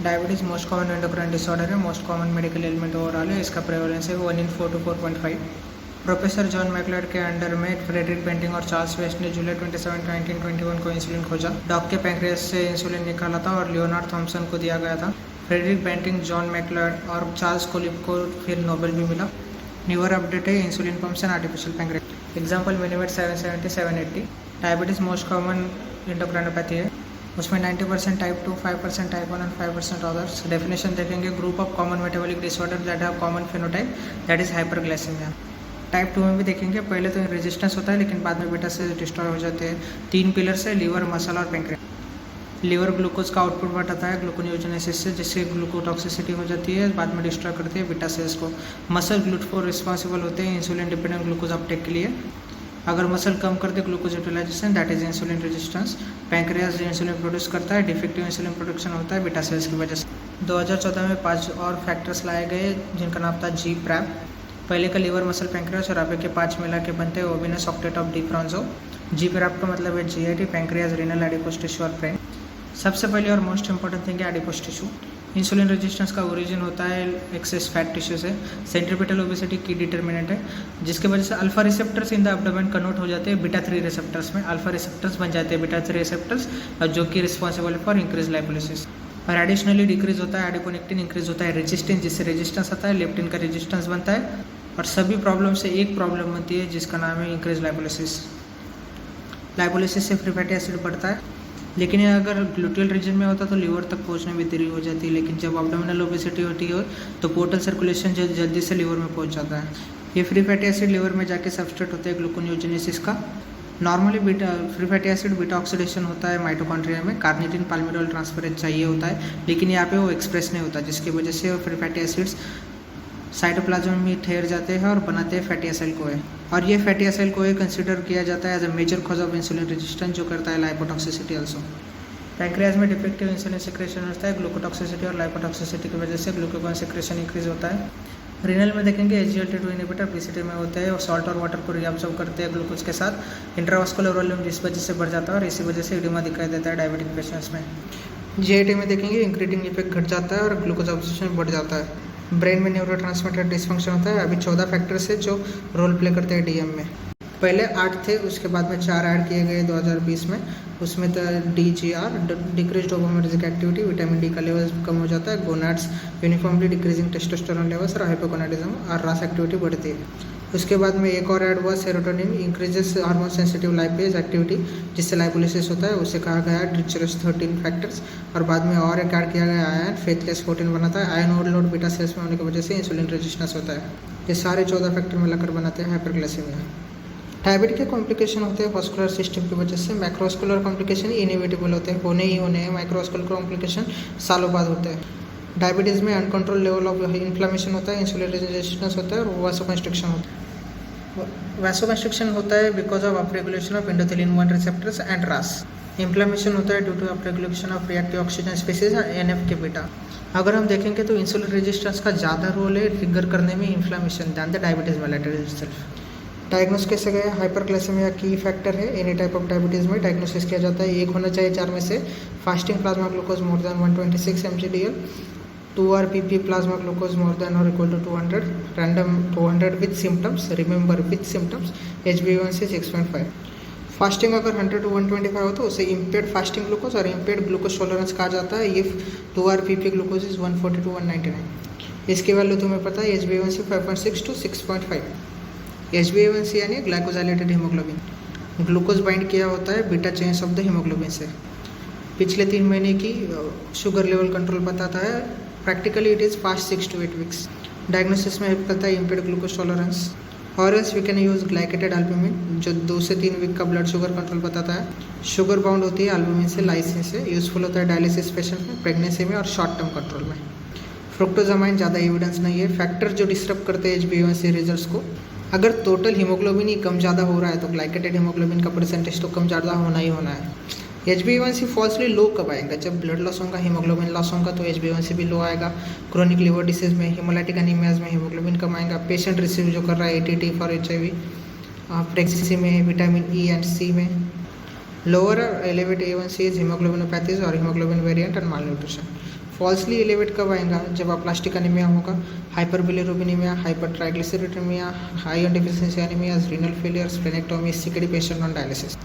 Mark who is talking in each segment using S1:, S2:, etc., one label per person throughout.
S1: Diabetes most common endocrine disorder है, most common medical ailment overall है। इसका prevalence है 1 in 4 to 4.5। Professor John Macleod के under में फ्रेडरिक बेंटिंग और चार्ल्स वेस्ट ने जुलाई 27, 1921 को इंसुलिन खोजा। डॉग के पैंक्रियास से इंसुलिन निकाला था और लियोनार्ड थॉम्सन को दिया गया था। फ्रेडरिक बेंटिंग, जॉन मैक्लेड और चार्ल्स कोलिप को फिर नोबेल भी मिला। न्यूअर अपडेट है insulin pumps and artificial pancreas. Example MiniMed 770, 780। Diabetes most common endocrinopathy है, उसमें 90% type 2, 5% type 1 and 5% others. Definition देखेंगे, group of common metabolic disorder that have common phenotype that is hyperglycemia. Type 2 में भी देखेंगे, पहले तो resistance होता है लेकिन बाद में बीटा से डिस्ट्रॉय हो जाते हैं। 3 पिलर्स है, लीवर, मसल और पैंक्रियास। लीवर ग्लूकोज का आउटपुट बढ़ाता है ग्लूकोनियोजेनेसिस से, जिससे ग्लूकोटॉक्सिसिटी हो जाती है, बाद में डिस्ट्रॉय करती है बीटा सेल्स को। मसल ग्लूटफोर रिस्पॉन्सिबल होते हैं इंसुलिन डिपेंडेंट ग्लूकोज अपटेक के लिए। अगर मसल कम कर दे glucose utilization, that is insulin resistance. Pancreas जो इंसुलिन प्रोड्यूस करता है, डिफेक्टिव इंसुलिन प्रोडक्शन होता है बीटा सेल्स की वजह से। 2014 में 5 और फैक्टर्स लाए गए जिनका नाम था जी प्रैप। पहले का लीवर, मसल, पैंक्रियास और अभी के 5 मिला के बनते हैं ominous octet of DeFronzo. जी प्रैप का मतलब है GIT, pancreas, renal, adipose tissue और ब्रेन। सबसे पहले और मोस्ट इंपॉर्टेंट थिंग है एडिपोस टिश्यू। इंसुलिन रेजिस्टेंस का ओरिजिन होता है एक्सेस फैट टिश्यू से। सेंट्रीपिटल ओबेसिटी की डिटर्मिनेंट है, जिसकी वजह से alpha receptors in the abdomen convert हो जाते हैं बीटा 3 रिसेप्टर्स में। अल्फा रिसेप्टर्स बन जाते हैं बीटा 3 रिसेप्टर्स, जो कि रिस्पॉन्सिबल फॉर इंक्रीज लाइपोलिसिस। और एडिशनली डिक्रीज होता है एडिपोनेक्टिन, इंक्रीज होता है रेजिस्टेंस, जिससे रेजिस्टेंस आता है, लेप्टिन का रेजिस्टेंस बनता है। और सभी प्रॉब्लम से एक प्रॉब्लम बनती है जिसका नाम है इंक्रीज लाइपोलिसिस। लाइपोलिसिस से फ्री फैटी एसिड बढ़ता है, लेकिन ये अगर ग्लूटियल रीजन में होता तो लीवर तक पहुंचने में देरी हो जाती है। लेकिन जब एब्डोमिनल ओबेसिटी होती है तो पोर्टल सर्कुलेशन जल्दी से लीवर में पहुंच जाता है। ये फ्री फैटी एसिड लीवर में जाके सबस्ट्रेट होते हैं ग्लूकोनियोजेनेसिस का। Normally beta free fatty acid beta oxidation होता है माइटोकॉन्ड्रिया में, कार्निटिन पाल्मिडोल ट्रांसफरेज चाहिए होता है, लेकिन यहाँ पे वो एक्सप्रेस नहीं होता, जिसकी वजह से फ्री फैटी एसिड्स साइटोप्लाज्म में ठहर जाते हैं और बनाते हैं फैटी एसिड कोए। और ये फैटी एसिड कोए कंसिडर किया जाता है as a major cause of insulin resistance, जो करता है लाइपोटॉक्सिसिटी ऑल्सो। पैंक्रियास में डिफेक्टिव इंसुलिन सिक्रेशन होता है, ग्लूकोटॉक्सिसिटी और लाइपोटॉक्सिसिटी की वजह से ग्लूकागॉन सिक्रेशन इंक्रीज होता है। रीनल में देखेंगे SGLT2 इनहिबिटर बीसीटी में होते हैं और सॉल्ट और वाटर को रिअब्सॉर्ब करते हैं ग्लूकोज के साथ। इंट्रावास्कुलर वॉल्यूम जिस वजह से बढ़ जाता है और इसी वजह से एडिमा दिखाई देता है डायबिटिक पेशेंट्स में। GIT में देखेंगे इंक्रीटिंग इफेक्ट घट जाता है और ग्लूकोज ऑब्जर्वेशन बढ़ जाता है। ब्रेन में न्यूरोट्रांसमीटर डिसफंक्शन होता है। अभी 14 फैक्टर्स है जो रोल प्ले करते हैं DM में। पहले 8 थे, उसके बाद में 4 ऐड किए गए 2020 में। उसमें तो DGR, decrease dopaminergic activity, vitamin D का लेवल कम हो जाता है, gonads uniformly decreasing testosterone levels और हाइपोगोनाडिज्म और रास एक्टिविटी बढ़ती है। उसके बाद में एक और ऐड हुआ serotonin, increases hormone sensitive lipase activity, जिससे लाइपोलिसिस होता है, उसे कहा गया ट्रिचरस 13 फैक्टर्स। और बाद में और एक ऐड किया गया आयन, फेथलेस 14 बनाता है। आयन ओवरलोड बीटा सेल्स में होने की वजह से इंसुलिन रेजिस्टेंस होता है। ये सारे 14 फैक्टर मिलाकर बनाते हैं हाइपरग्लाइसेमिया। डायबिटीज के कॉम्प्लिकेशन होते हैं वास्कुलर सिस्टम की वजह से। मैक्रोवास्कुलर कॉम्प्लिकेशन इनएविटेबल होते हैं, होने ही होने हैं। माइक्रोवास्कुलर कॉम्प्लिकेशन सालों बाद होते हैं। डायबिटीज़ में अनकंट्रोल लेवल ऑफ इन्फ्लेमेशन होता है, इंसुलिन रेजिस्टेंस होता है और वासोकंस्ट्रिक्शन होता है। वासोकंस्ट्रिक्शन होता है because of upregulation of endothelin 1 receptors and RAS. Inflammation होता है due to upregulation of reactive oxygen species NF K beta. अगर हम देखेंगे तो इंसुलिन रेजिस्टेंस का ज़्यादा रोल है ट्रिगर करने में inflammation than the diabetes mellitus itself. Diagnose कैसे गया? हाइपरग्लाइसेमिया की फैक्टर है एनी टाइप ऑफ डायबिटीज़ में। डायग्नोसिस किया जाता है, एक होना चाहिए 4 में से। Fasting plasma glucose more than 126 mg/dl, 2 RPP plasma glucose more than or equal to 200, random 200 with symptoms, remember with symptoms, HbA1c 6.5। Fasting अगर 100 to 125 हो तो उसे इम्पेयर्ड फास्टिंग ग्लूकोज और इम्पेयर्ड ग्लूकोज टॉलरेंस कहा जाता है if 2 RPP glucose is 140 to 199। इसकी value तुम्हें पता है HbA1c 5.6 to 6.5। HbA1c यानी ग्लाइकोजाइलेटेड हीमोग्लोबिन, ग्लूकोज बाइंड किया होता है beta chains of the haemoglobin से। पिछले 3 महीने की शुगर लेवल कंट्रोल बताता है। Practically it is fast 6 to 8 weeks। Diagnosis में हेल्प करता है इम्पेयर्ड ग्लूकोज टॉलरेंस। और else we can use glycated albumin, जो 2 से 3 वीक का ब्लड शुगर कंट्रोल बताता है। शुगर बाउंड होती है एल्बुमिन से, लाइसिन से। यूजफुल होता है डायलिसिस पेशेंट में, प्रेगनेंसी में और शॉर्ट टर्म कंट्रोल में। फ्रुक्टोजामाइन ज़्यादा एविडेंस नहीं है। फैक्टर जो डिस्टर्ब करते हैं HbA1c रिजल्ट्स को, अगर टोटल हीमोग्लोबिन ही कम ज़्यादा हो रहा है तो ग्लाइकेटेड हीमोग्लोबिन का परसेंटेज तो कम ज़्यादा होना ही होना है। HbA1c फॉल्सली लो कब आएगा? जब ब्लड लॉस होगा, हीमोग्लोबिन लॉस होगा तो HbA1c भी लो आएगा। क्रोनिक लिवर डिसीज में, हीमोलाइटिक एनीमियाज में हीमोग्लोबिन कम आएगा। पेशेंट रिसीव जो कर रहा है ATT फॉर HIV, प्रेगनेंसी में, विटामिन E एंड C में। लोअर और एलिवेट A1C इज हीमोग्लोबिनोपैथीज और hemoglobin variant and malnutrition. Falsely elevate कब आएगा? जब प्लास्टिक एनीमिया होगा, hyperbilirubinemia, hypertriglyceridemia, iron deficiency anemia, renal failure, splenectomy, CKD patient on dialysis.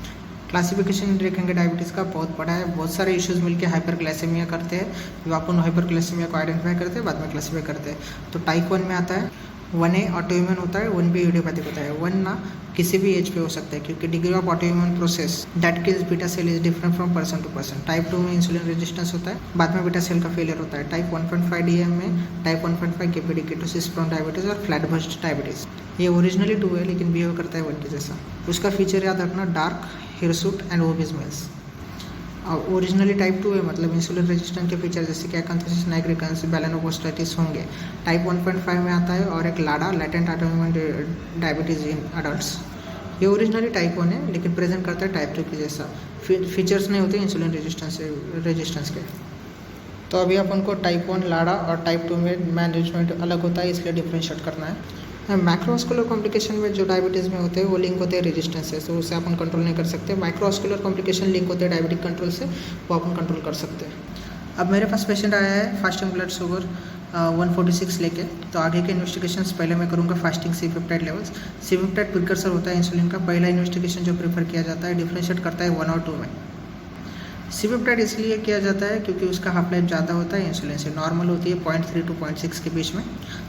S1: Classification देखेंगे diabetes का बहुत बड़ा है, बहुत सारे इश्यूज मिलके हाइपरग्लाइसेमिया करते हैं। जो अपन हाइपरग्लाइसेमिया को आइडेंटिफाई करते हैं, बाद में क्लासीफाई करते हैं। तो टाइप 1 में आता है, 1A ऑटोइम्यून होता है, 1B इडियोपैथिक होता है। 1 ना किसी भी एज पे हो सकता है, क्योंकि degree of autoimmune process that kills beta cell is different from person to person. Type 2 में इंसुलिन रेजिस्टेंस होता है, बाद में बीटा सेल का फेलियर होता है। टाइप 1.5 DM में type 1.5 KPD, ketosis prone diabetes और फ्लैट बस्ट डायबिटीज़। ये ओरिजिनली 2 है लेकिन बिहेव करता है 1 के जैसा। उसका फीचर याद रखना, डार्क, हिरसूट एंड ओबीज मेल्स। और ओरिजिनली टाइप 2 है, मतलब इंसुलिन रेजिस्टेंट के फीचर जैसे कि एकंथोसिस नाइग्रिकन्स, बैलेनोपोस्टाइटिस होंगे। टाइप 1.5 में आता है, और एक LADA, latent autoimmune diabetes in adults. ये ओरिजिनली टाइप 1 है लेकिन प्रेजेंट करता है टाइप 2 के जैसा। फीचर्स नहीं होते इंसुलिन रेजिस्टेंस के। तो अभी अपन को टाइप 1 लाडा और टाइप 2 में मैनेजमेंट अलग होता है, इसलिए डिफ्रेंशिएट करना है। मैक्रोवास्कुलर कॉम्प्लिकेशन में जो डायबिटीज़ में होते हैं वो लिंक होते हैं रेजिस्टेंस से, तो उसे अपन कंट्रोल नहीं कर सकते। माइक्रोवास्कुलर कॉम्प्लिकेशन लिंक होते हैं डायबिटिक कंट्रोल से, वो अपन कंट्रोल कर सकते हैं। अब मेरे पास पेशेंट आया है फास्टिंग ब्लड शुगर 146 लेके। तो आगे के इन्वेस्टिगेशंस पहले मैं करूँगा fasting C peptide levels. C peptide precursor होता है इंसुलिन का। पहला इन्वेस्टिगेशन जो प्रेफर किया जाता है, डिफ्रेंशिएट करता है 1 और 2 में। सी पेप्टाइड इसलिए किया जाता है क्योंकि उसका हाफ लाइफ ज़्यादा होता है इंसुलिन से। नॉर्मल होती है 0.3 to 0.6 के बीच में।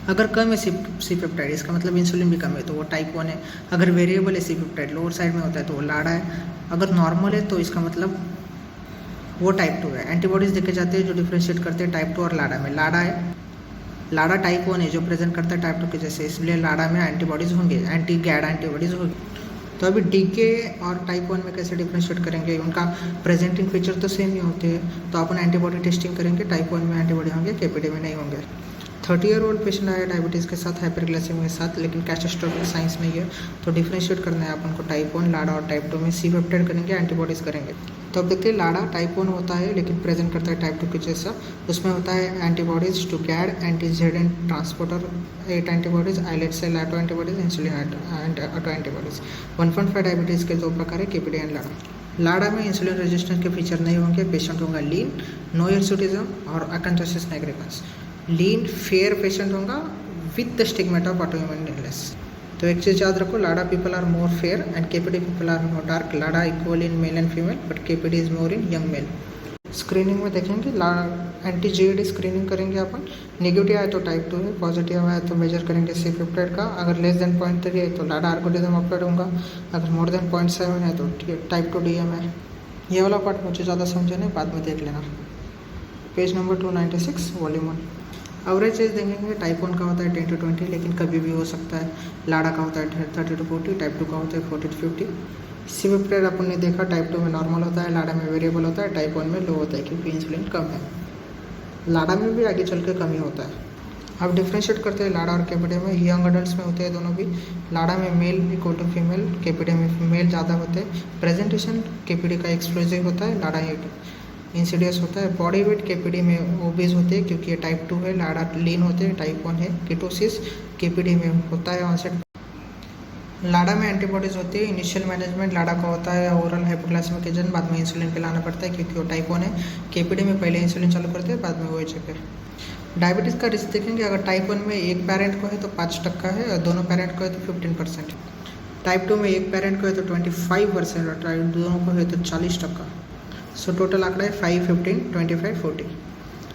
S1: अगर कम है सी पेप्टाइड, इसका मतलब इंसुलिन भी कम है, तो वो टाइप 1 है। अगर वेरिएबल है सी पेप्टाइड, लोअर साइड में होता है, तो वो लाडा है। अगर नॉर्मल है तो इसका मतलब वो टाइप 2 है। एंटीबॉडीज़ देखे जाते हैं जो डिफ्रेंशिएट करते हैं टाइप 2 और लाडा में। लाडा है, लाडा टाइप 1 है जो प्रेजेंट करता है टाइप 2 के जैसे, इसलिए लाडा में एंटीबॉडीज़ होंगे, एंटी गैड एंटीबॉडीज़ होंगी। तो अभी डीके और टाइप 1 में कैसे डिफ्रेंशिएट करेंगे? उनका प्रेजेंटिंग फीचर तो सेम ही होते हैं, तो अपन एंटीबॉडी टेस्टिंग करेंगे। टाइप 1 में एंटीबॉडी होंगे, केपीडी में नहीं होंगे। 30 ईयर ओल्ड पेशेंट आया डायबिटीज़ के साथ, हाइपरग्लाइसेमिया के साथ, लेकिन कैटास्ट्रोफिक साइंस नहीं है, तो डिफ्रेंशिएट करना है अपन को टाइप 1 लाडा और टाइप 2 में। सी पेप्टाइड करेंगे, एंटीबॉडीज़ करेंगे। तो अब देखते हैं, लाडा टाइप 1 होता है लेकिन प्रेजेंट करता है टाइप 2 के जैसा। उसमें होता है एंटीबॉडीज़ टू गैड, एंटी जेडन transporter 8 antibodies, islet cell auto antibodies, insulin auto antibodies. 1.5 diabetes के 2 प्रकार है, केपीडी एंड लाडा। लाडा में इंसुलिन रेजिस्टेंस के फीचर नहीं होंगे। पेशेंट होगा लीन, नो हिरसुटिज्म और acanthosis nigricans. Lean fair patient होगा with the stigmata of autoimmune illness. तो एक चीज़ याद रखो, LADA people are more fair and KPD people are more dark. LADA equal in male and female, but KPD is more in young male. Screening में देखेंगे, anti GAD screening करेंगे अपन। Negative आए तो टाइप 2 है, पॉजिटिव आए तो major करेंगे C peptide का। अगर लेस देन 0.3 है तो लाडा आर्गोडिज्म अप्लाइड होगा। अगर मोर देन 0.7 है तो टाइप 2 DM है। ये वाला पार्ट मुझे ज़्यादा समझे नहीं, बाद में देख लेना। Page number 296 volume 1। Average age देखेंगे, टाइप 1 का होता है 10 to 20, लेकिन कभी भी हो सकता है। लाडा का होता है 30 to 40, टाइप 2 का होता है 40 to 50। सी पेप्टाइड अपन ने देखा, टाइप 2 में नॉर्मल होता है, लाडा में वेरिएबल होता है, टाइप 1 में लो होता है क्योंकि इंसुलिन कम है। लाडा में भी आगे चल के कम ही होता है। अब डिफ्रेंशिएट करते हैं लाडा और केपीडी में। यंग अडल्ट्स में होते हैं दोनों भी। लाडा में male equal to female, KPD में मेल ज़्यादा होते हैं। प्रेजेंटेशन केपीडी का एक्सप्लोसिव होता है, लाडा इंसिडियस होता है। बॉडी वेट केपीडी में ओबीज होते हैं क्योंकि ये टाइप 2 है, लाडा लीन होते हैं, टाइप 1 है। कीटोसिस केपीडी में होता है ऑनसेट। लाडा में एंटीबॉडीज़ होती है। इनिशियल मैनेजमेंट लाडा का होता है ओरल हाइपोग्लाइसेमिक एजेंट, बाद में इंसुलिन पिलाना पड़ता है क्योंकि वो टाइप 1 है। केपीडी में पहले इंसुलिन चालू करते हैं, बाद में OH पे। डायबिटीज़ का रिस्क देखेंगे, अगर टाइप 1 में एक पेरेंट को है तो 5% है, और दोनों पेरेंट को है तो 15%। टाइप 2 में एक पेरेंट को है तो 25%, और टाइप दोनों को है तो 40%। सो टोटल आंकड़ा है 5, 15, 25, 40।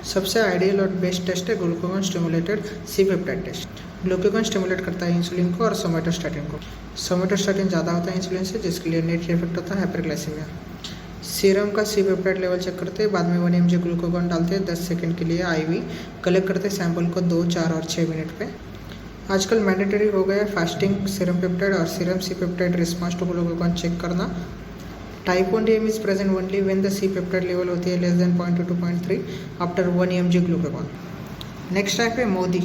S1: सबसे आइडियल और बेस्ट टेस्ट है glucagon stimulated C peptide test. Glucagon stimulate करता है इंसुलिन को और सोमेटोस्टैटिन को। सोमेटोस्टैटिन ज़्यादा होता है इंसुलिन से, जिसके लिए नेट इफेक्ट होता है हाइपरग्लाइसेमिया। सीरम का सी पेप्टाइड लेवल चेक करते हैं, बाद में 1 mg ग्लूकागॉन डालते हैं 10 सेकंड के लिए IV। कलेक्ट करते हैं सैंपल को 2, 4 और 6 मिनट पे। आजकल मैंडेटरी हो गया है फास्टिंग सीरम पेप्टाइड और serum C peptide response to glucagon check करना। Type 1 DM is present only when the C peptide level होती है less than 0.2 to 0.3 after 1 mg glucagon. Next type है मोदी,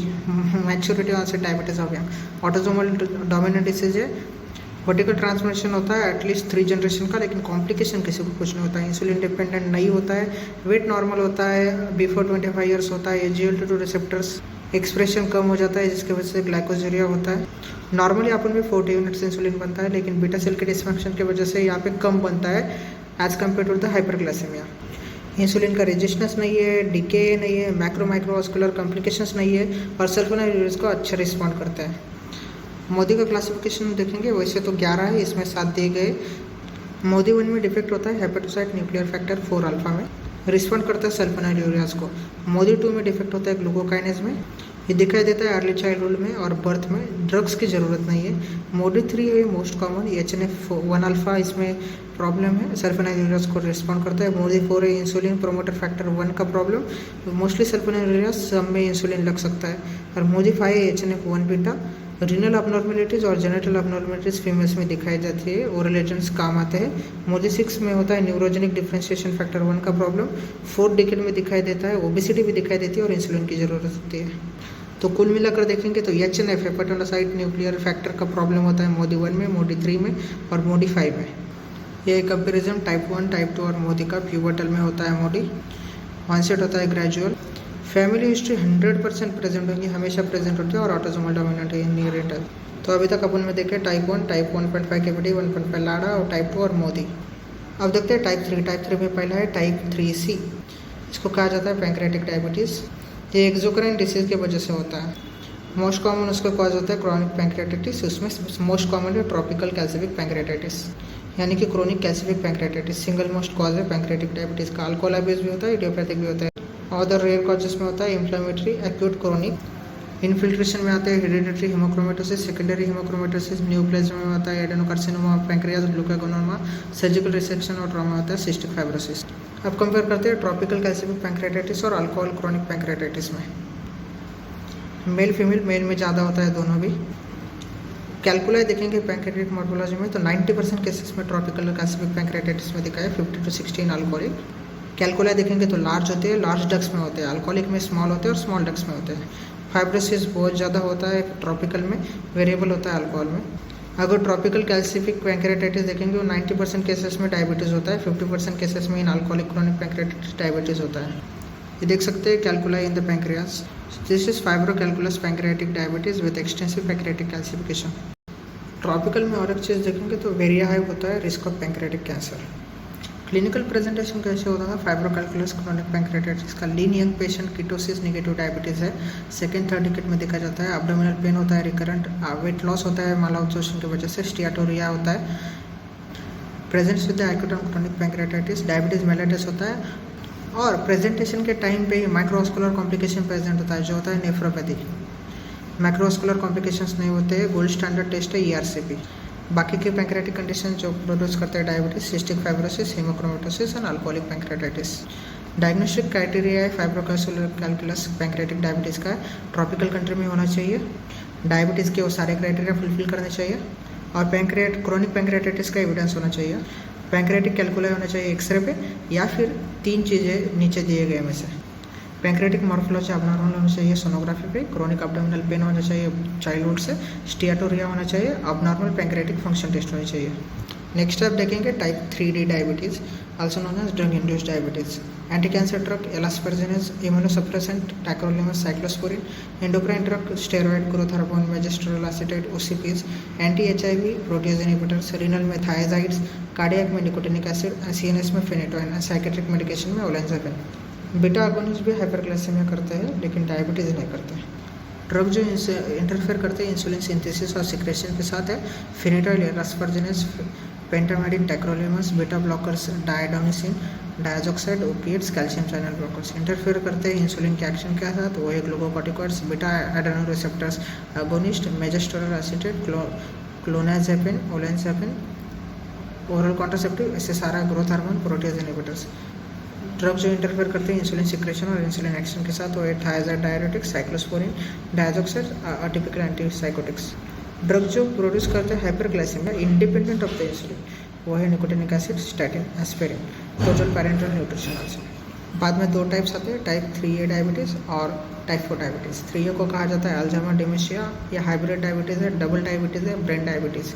S1: मैच्योरिटी ऑनसेट डायबिटीज़ हो गया। Autosomal dominant disease है, vertical transmission होता है at least 3 generation का, लेकिन कॉम्प्लिकेशन किसी को कुछ नहीं होता है। इंसुलिन डिपेंडेंट नहीं होता है, वेट नॉर्मल होता है, बिफोर 25 ईयर्स होता है। SGLT2 रिसेप्टर्स एक्सप्रेशन कम हो जाता है, जिसकी वजह से ग्लाइकोजूरिया होता है। नॉर्मली अपन में 40 यूनिट्स इंसुलिन बनता है, लेकिन बीटा सेल के डिसफंक्शन की वजह से यहाँ पे कम बनता है as compare to the hyperglycaemia. Insulin का रेजिस्टेंस नहीं है, डीके नहीं है, माइक्रोवास्कुलर कॉम्प्लिकेशंस नहीं है और सल्फोनाइलूरियाज को अच्छा रिस्पॉन्ड करता है। मोदी का क्लासिफिकेशन देखेंगे वैसे तो 11 है, इसमें 7 दिए गए। मोदी 1 में डिफेक्ट होता है हेपेटोसाइट न्यूक्लियर फैक्टर 4 अल्फा में, रिस्पॉन्ड करता है सल्फोनाइलूरियाज को। मोदी 2 में डिफेक्ट होता है ग्लूकोकाइनेज में, ये दिखाई देता है अर्ली चाइल्डहुड में और बर्थ में, ड्रग्स की ज़रूरत नहीं है। मोडी 3 है मोस्ट कॉमन, HNF1 अल्फा इसमें प्रॉब्लम है, सल्फोनाइलूरियाज को रिस्पॉन्ड करता है। मोदी 4 है इंसुलिन प्रोमोटर फैक्टर 1 का प्रॉब्लम, मोस्टली सल्फोनाइलूरियाज सब में इंसुलिन लग सकता है। और मोदी 5 है HNF1 बीटा, रीनल अबनॉर्मेलिटीज़ और जेनेटल अबनॉर्मेलिटीज़ फीमेल्स में दिखाई जाती है, ओरल एजेंट्स काम आते हैं। मोदी 6 में होता है न्यूरोजेनिक डिफरेंशिएशन फैक्टर 1 का प्रॉब्लम, 4th डिकेड में दिखाई देता है, ओबेसिटी भी दिखाई देती है और इंसुलिन की ज़रूरत होती है। तो कुल मिलाकर देखेंगे तो HNF हेपेटोसाइट न्यूक्लियर फैक्टर का प्रॉब्लम होता है मोदी 1 में, मोदी 3 में और मोदी 5 में। ये कंपेरिजन टाइप 1, टाइप 2 और मोदी का प्यूबर्टल में होता है। मोदी ऑनसेट होता है ग्रेजुअल, फैमिली हिस्ट्री 100% प्रेजेंट होंगी, हमेशा प्रेजेंट होती है और ऑटोसोमल डोमिनेंट है इनहेरिटेड। तो अभी तक अपन में देखें टाइप 1, टाइप 1.5 केवीडी, 1.5 लाडा और टाइप 2 और मोदी। अब देखते हैं टाइप 3। टाइप 3 में पहला है टाइप 3C, इसको कहा जाता है पैंक्रियाटिक डायबिटीज़। ये एक्सोक्राइन डिसीज़ की वजह से होता है। मोस्ट कॉमन उसका कॉज होता है क्रॉनिक पैंक्रियाटाइटिस, उसमें मोस्ट कॉमन है ट्रॉपिकल कैल्सिफिक पैंक्रियाटाइटिस, यानी कि chronic calcific pancreatitis single most cause है पैंक्रियाटिक डायबिटीज़ का। अल्कोहल अब्यूज भी होता है, इडियोपैथिक भी होता है। अदर रेयर कॉजेस में होता है इन्फ्लेमेटरी, एक्यूट, क्रोनिक। इन्फिल्ट्रेशन में आते हैं हेरिडिटरी हेमोक्रोमेटोसिस, सेकेंडरी हेमोक्रोमेटोसिस, न्यूप्लेज्मा में होता है adenocarcinoma of pancreas, ग्लूकागोनोमा, surgical resection और ट्रॉमा होता है सिस्टिक फाइब्रोसिस। अब कंपेयर करते हैं ट्रॉपिकल कैल्सिफिक पैंक्रियाटाइटिस और अल्कोहल क्रोनिक पैंक्रियाटाइटिस में। मेल फीमेल, मेल में ज़्यादा होता है दोनों भी। कैलकुलाई देखेंगे पैंक्रियाटिक मॉर्फोलॉजी में तो 90% केसेस में ट्रॉपिकल कैल्सिफिक पैंक्रियाटाइटिस में दिखा है, 50 to 16 अल्कोहलिक। कैलकुलाई देखेंगे तो लार्ज होते हैं, लार्ज डक्स में होते हैं, अल्कोहलिक में स्मॉल होते हैं और स्मॉल डक्स में होते हैं। फाइब्रोसिस बहुत ज़्यादा होता है ट्रॉपिकल में, वेरिएबल होता है अल्कोहल में। अगर ट्रॉपिकल कैल्सिफिक पैंक्रियाटाइटिस देखेंगे वो 90% केसेस में डायबिटीज़ होता है, 50% केसेस में in alcoholic chronic pancreatitis diabetes होता है। ये देख सकते हैं calculi in the pancreas. This is fibrocalculous pancreatic diabetes with extensive pancreatic calcification. Tropical में और एक चीज़ देखेंगे तो वेरी हाई होता है risk of pancreatic cancer. Clinical presentation कैसे होता है फाइब्रोकैल्कुलस क्रोनिक पैंक्रियाटाइटिस का? Lean young patient, ketosis, negative diabetes है, सेकेंड थर्ड डिकेड में देखा जाता है। एब्डोमिनल पेन होता है रिकरेंट, वेट लॉस होता है मालाब्जॉर्प्शन की वजह से, स्टियाटोरिया होता है, presents with acute chronic pancreatitis, diabetes mellitus होता है और प्रेजेंटेशन के टाइम पे ही माइक्रोवास्कुलर कॉम्प्लिकेशन प्रेजेंट होता है जो होता है नेफ्रोपैथी। माइक्रोवास्कुलर कॉम्प्लिकेशंस नहीं होते हैं, गोल्ड स्टैंडर्ड टेस्ट है ERCP। बाकी के पैंक्रियाटिक कंडीशन जो प्रोड्यूस करते हैं diabetes, cystic fibrosis, hemochromatosis and alcoholic pancreatitis. Diagnostic criteria है फाइब्रोकैल्कुलस पैंक्रियाटिक डायबिटीज़ का, ट्रॉपिकल कंट्री में होना चाहिए, डायबिटीज़ के वो सारे क्राइटेरिया फुलफिल करने चाहिए और क्रोनिक पैंक्रियाटाइटिस का एविडेंस होना चाहिए। पैंक्रियाटिक कैलकुलाई होना चाहिए एक्सरे पे या फिर 3 चीज़ें नीचे दिए गए में से। पैंक्रियाटिक मॉर्फोलॉजी अबनॉर्मल होना चाहिए सोनोग्राफी पे, क्रोनिक एब्डोमिनल पेन होना चाहिए चाइल्डहुड से, स्टियाटोरिया होना चाहिए, अबनॉर्मल पैंक्रियाटिक फंक्शन टेस्ट होनी चाहिए। नेक्स्ट आप देखेंगे type 3D diabetes also known as drug induced diabetes. Anti cancer drug L asparaginase, immunosuppressant tacrolimus, cyclosporine, endocrine drug steroid, growth hormone, megestrol acetate, OCPs, anti HIV, protease inhibitors, renal में thiazides, cardiac में nicotinic acid, CNS में phenytoin, psychiatric medication में olanzapine. Beta agonist भी hyperglycemia करते हैं लेकिन diabetes नहीं करते। ड्रग जो इंटरफेयर करते हैं इंसुलिन सिंथेसिस और सिक्रेशन के साथ है phenytoin, L asparaginase, pentamidine, tacrolimus, beta blockers, didanosine, diazoxide, opiates, calcium channel blockers. Interfere करते हैं इंसुलिन के एक्शन के साथ वो है glucocorticoids, beta adreno receptors agonist, megestrol acetate, clozapine, olanzapine, oral contraceptive, ऐसे सारा growth hormone, protease inhibitors. Drug जो इंटरफेयर करते हैं इंसुलिन सिक्रेशन और इंसुलिन एक्शन के साथ वो है thiazide diuretics, cyclosporine, diazoxide, atypical antipsychotics. Drug जो प्रोड्यूस करते हैं hyperglycemia independent of the insulin वो है nicotinic acid, statin, aspirin, total parental nutrition also. बाद में 2 टाइप्स आते हैं, टाइप 3A डायबिटीज़ और टाइप 4 डायबिटीज़। 3A को कहा जाता है अल्जाइमर डिमेंशिया या हाइब्रिड डायबिटीज़ है, डबल डायबिटीज़ है, brain diabetes.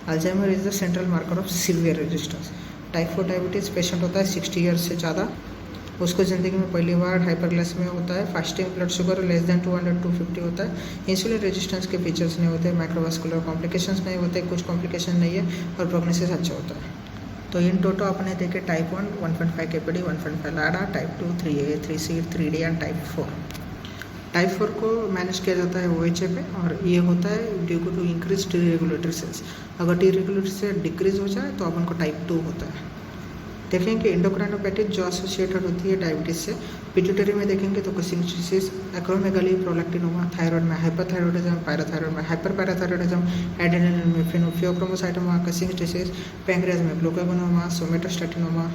S1: Alzheimer is the central marker of severe resistance. Type 4 diabetes patient होता है 60 ईयर्स से ज़्यादा, उसको ज़िंदगी में पहली बार हाइपरग्लाइसेमिया होता है, fasting blood sugar less than 200-250 होता है, इंसुलिन रेजिस्टेंस के फीचर्स नहीं होते, माइक्रोवास्कुलर कॉम्प्लिकेशंस नहीं होते, कुछ कॉम्प्लिकेशन नहीं है और प्रोग्नोसिस अच्छा होता है। तो इन टोटो अपने देखे type 1 1.5 KPD 1.5 LADA, type 2 3A 3C 3D and type 4। Type 4 को मैनेज किया जाता है OHA पे, और ये होता है due to increase T regulatory cells. अगर टी रेगुलेटरी सेल डिक्रीज हो जाए तो अपन को टाइप 2 होता है। देखेंगे एंडोक्राइनोपैथी जो एसोसिएटेड होती है डायबिटीज से। पिट्यूटरी में देखेंगे तो Cushing disease, acromegaly, prolactinoma, thyroid में हाइपरथायरॉयडिज्म, पैराथायरॉयड में हाइपरपैराथायरॉयडिज्म, एड्रेनल में फियोक्रोमोसाइटोमा, कुसिंग डिसीज, पैंक्रियाज में ग्लूकागोनोमा, सोमेटोस्टैटिनोमा,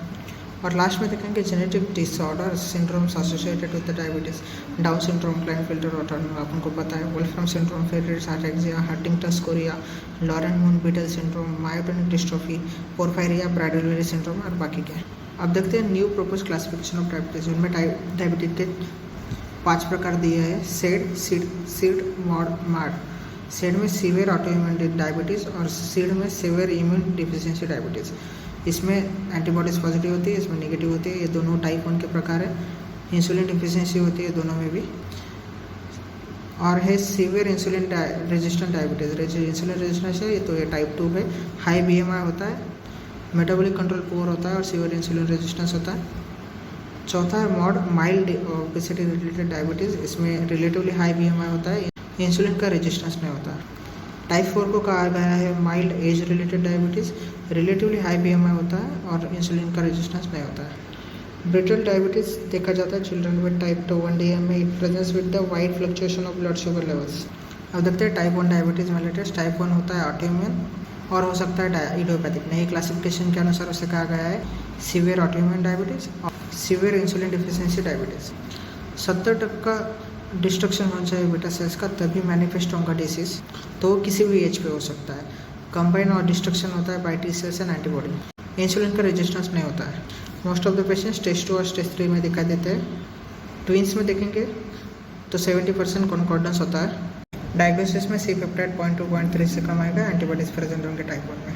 S1: और लास्ट में देखेंगे genetic disorder syndromes associated with diabetes. Down syndrome, Klinefelter अपन को पता है, Wolfram syndrome, Friedreich's ataxia, Huntington chorea, Laurence Moon Biedl syndrome, myotonic dystrophy, porphyria, Prader Willi syndrome और बाकी क्या। अब देखते हैं new propose classification of diabetes. इनमें डायबिटीज के 5 प्रकार दिए हैं: सेड, सीड, मॉड, माड। सेड में सीवियर ऑटोइम्यून डायबिटीज़ और सीड में सीवियर इम्यून डिफिशियंसी डायबिटीज़। इसमें एंटीबॉडीज़ पॉजिटिव होती है, इसमें नेगेटिव होती है। ये दोनों टाइप 1 के प्रकार है। इंसुलिन डिफिशियंसी होती है दोनों में भी। और है severe insulin resistant diabetes. Insulin resistance है तो ये टाइप 2 है। हाई BMI होता है, मेटाबॉलिक कंट्रोल पुअर होता है और सीवियर इंसुलिन रेजिस्टेंस होता है। चौथा है mod, mild obesity related diabetes. इसमें रिलेटिवली हाई BMI होता है, इंसुलिन का रेजिस्टेंस नहीं होता है। टाइप 4 को कहा गया है mild age related diabetes, relatively high BMI होता है और इंसुलिन का रेजिस्टेंस नहीं होता है। ब्रिटल डायबिटीज़ देखा जाता है चिल्ड्रन विद टाइप 2 1 DM में। It presents with the wide fluctuation of blood sugar levels. अब देखते हैं टाइप 1 डायबिटीज़ में लेटेस्ट। टाइप 1 होता है ऑटोइम्यून और हो सकता है इडियोपैथिक। नई क्लासिफिकेशन के अनुसार उसे कहा गया है सीवियर ऑटोइम्यून डायबिटीज़ और severe insulin deficiency diabetes. 70% destruction होना चाहिए बीटा सेल्स का, तभी मैनिफेस्ट होगा डिसीज। तो किसी भी एज पे हो सकता है। कंबाइन और डिस्ट्रक्शन होता है by T cells and antibody. Insulin का रेजिस्टेंस नहीं होता है। Most of the patients stage 2 और स्टेज 3 में दिखाई देते हैं। ट्विंस में देखेंगे तो 70% कॉन्कॉर्डेंस होता है। डायग्नोसिस में सी पेप्टाइड 0.2 0.3 से कम आएगा, एंटीबॉडीज प्रेजेंट होंगे टाइप 1 में।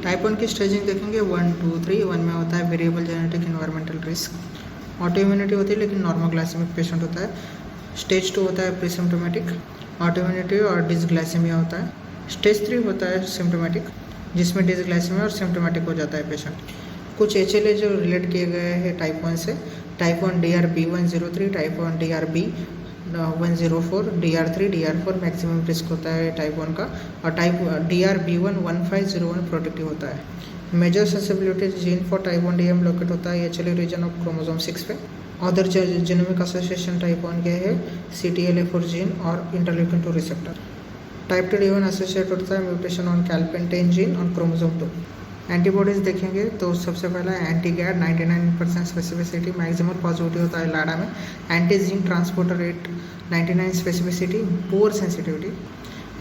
S1: टाइप 1 की स्टेजिंग देखेंगे 1 2 3। 1 में होता है variable genetic environmental risk. Auto immunity होती है लेकिन नॉर्मल ग्लाइसेमिक पेशेंट होता है। स्टेज 2 होता है प्रीसिम्प्टोमेटिक, ऑटोइम्यूनिटी और डिसग्लाइसेमिया होता है। स्टेज 3 होता है सिम्प्टोमेटिक, जिसमें डिसग्लाइसेमिया और सिम्प्टोमेटिक हो जाता है पेशेंट। कुछ HLA जो रिलेट किए गए हैं टाइप 1 से: type 1 DRB103, type 1 DRB104, DR3 DR4 maximum risk होता है टाइप 1 का, और टाइप DRB11501 प्रोटेक्टिव होता है। Major susceptibility gene for type 1 DM locate होता है HLA रीजन ऑफ क्रोमोसोम 6 पे। अदर जेनोमिक एसोसिएशन टाइप 1 के है CTLA4 जीन और interleukin 2 receptor. Type 2 D1 associate होता है म्यूटेशन ऑन कैल्पेंटेन जीन और क्रोमोसोम 2। एंटीबॉडीज देखेंगे तो सबसे पहला एंटी-गैड 99% स्पेसिफिसिटी, मैक्सिमम पॉजिटिविटी होता है लाडा में। Anti zinc transporter rate 99 specificity, poor sensitivity.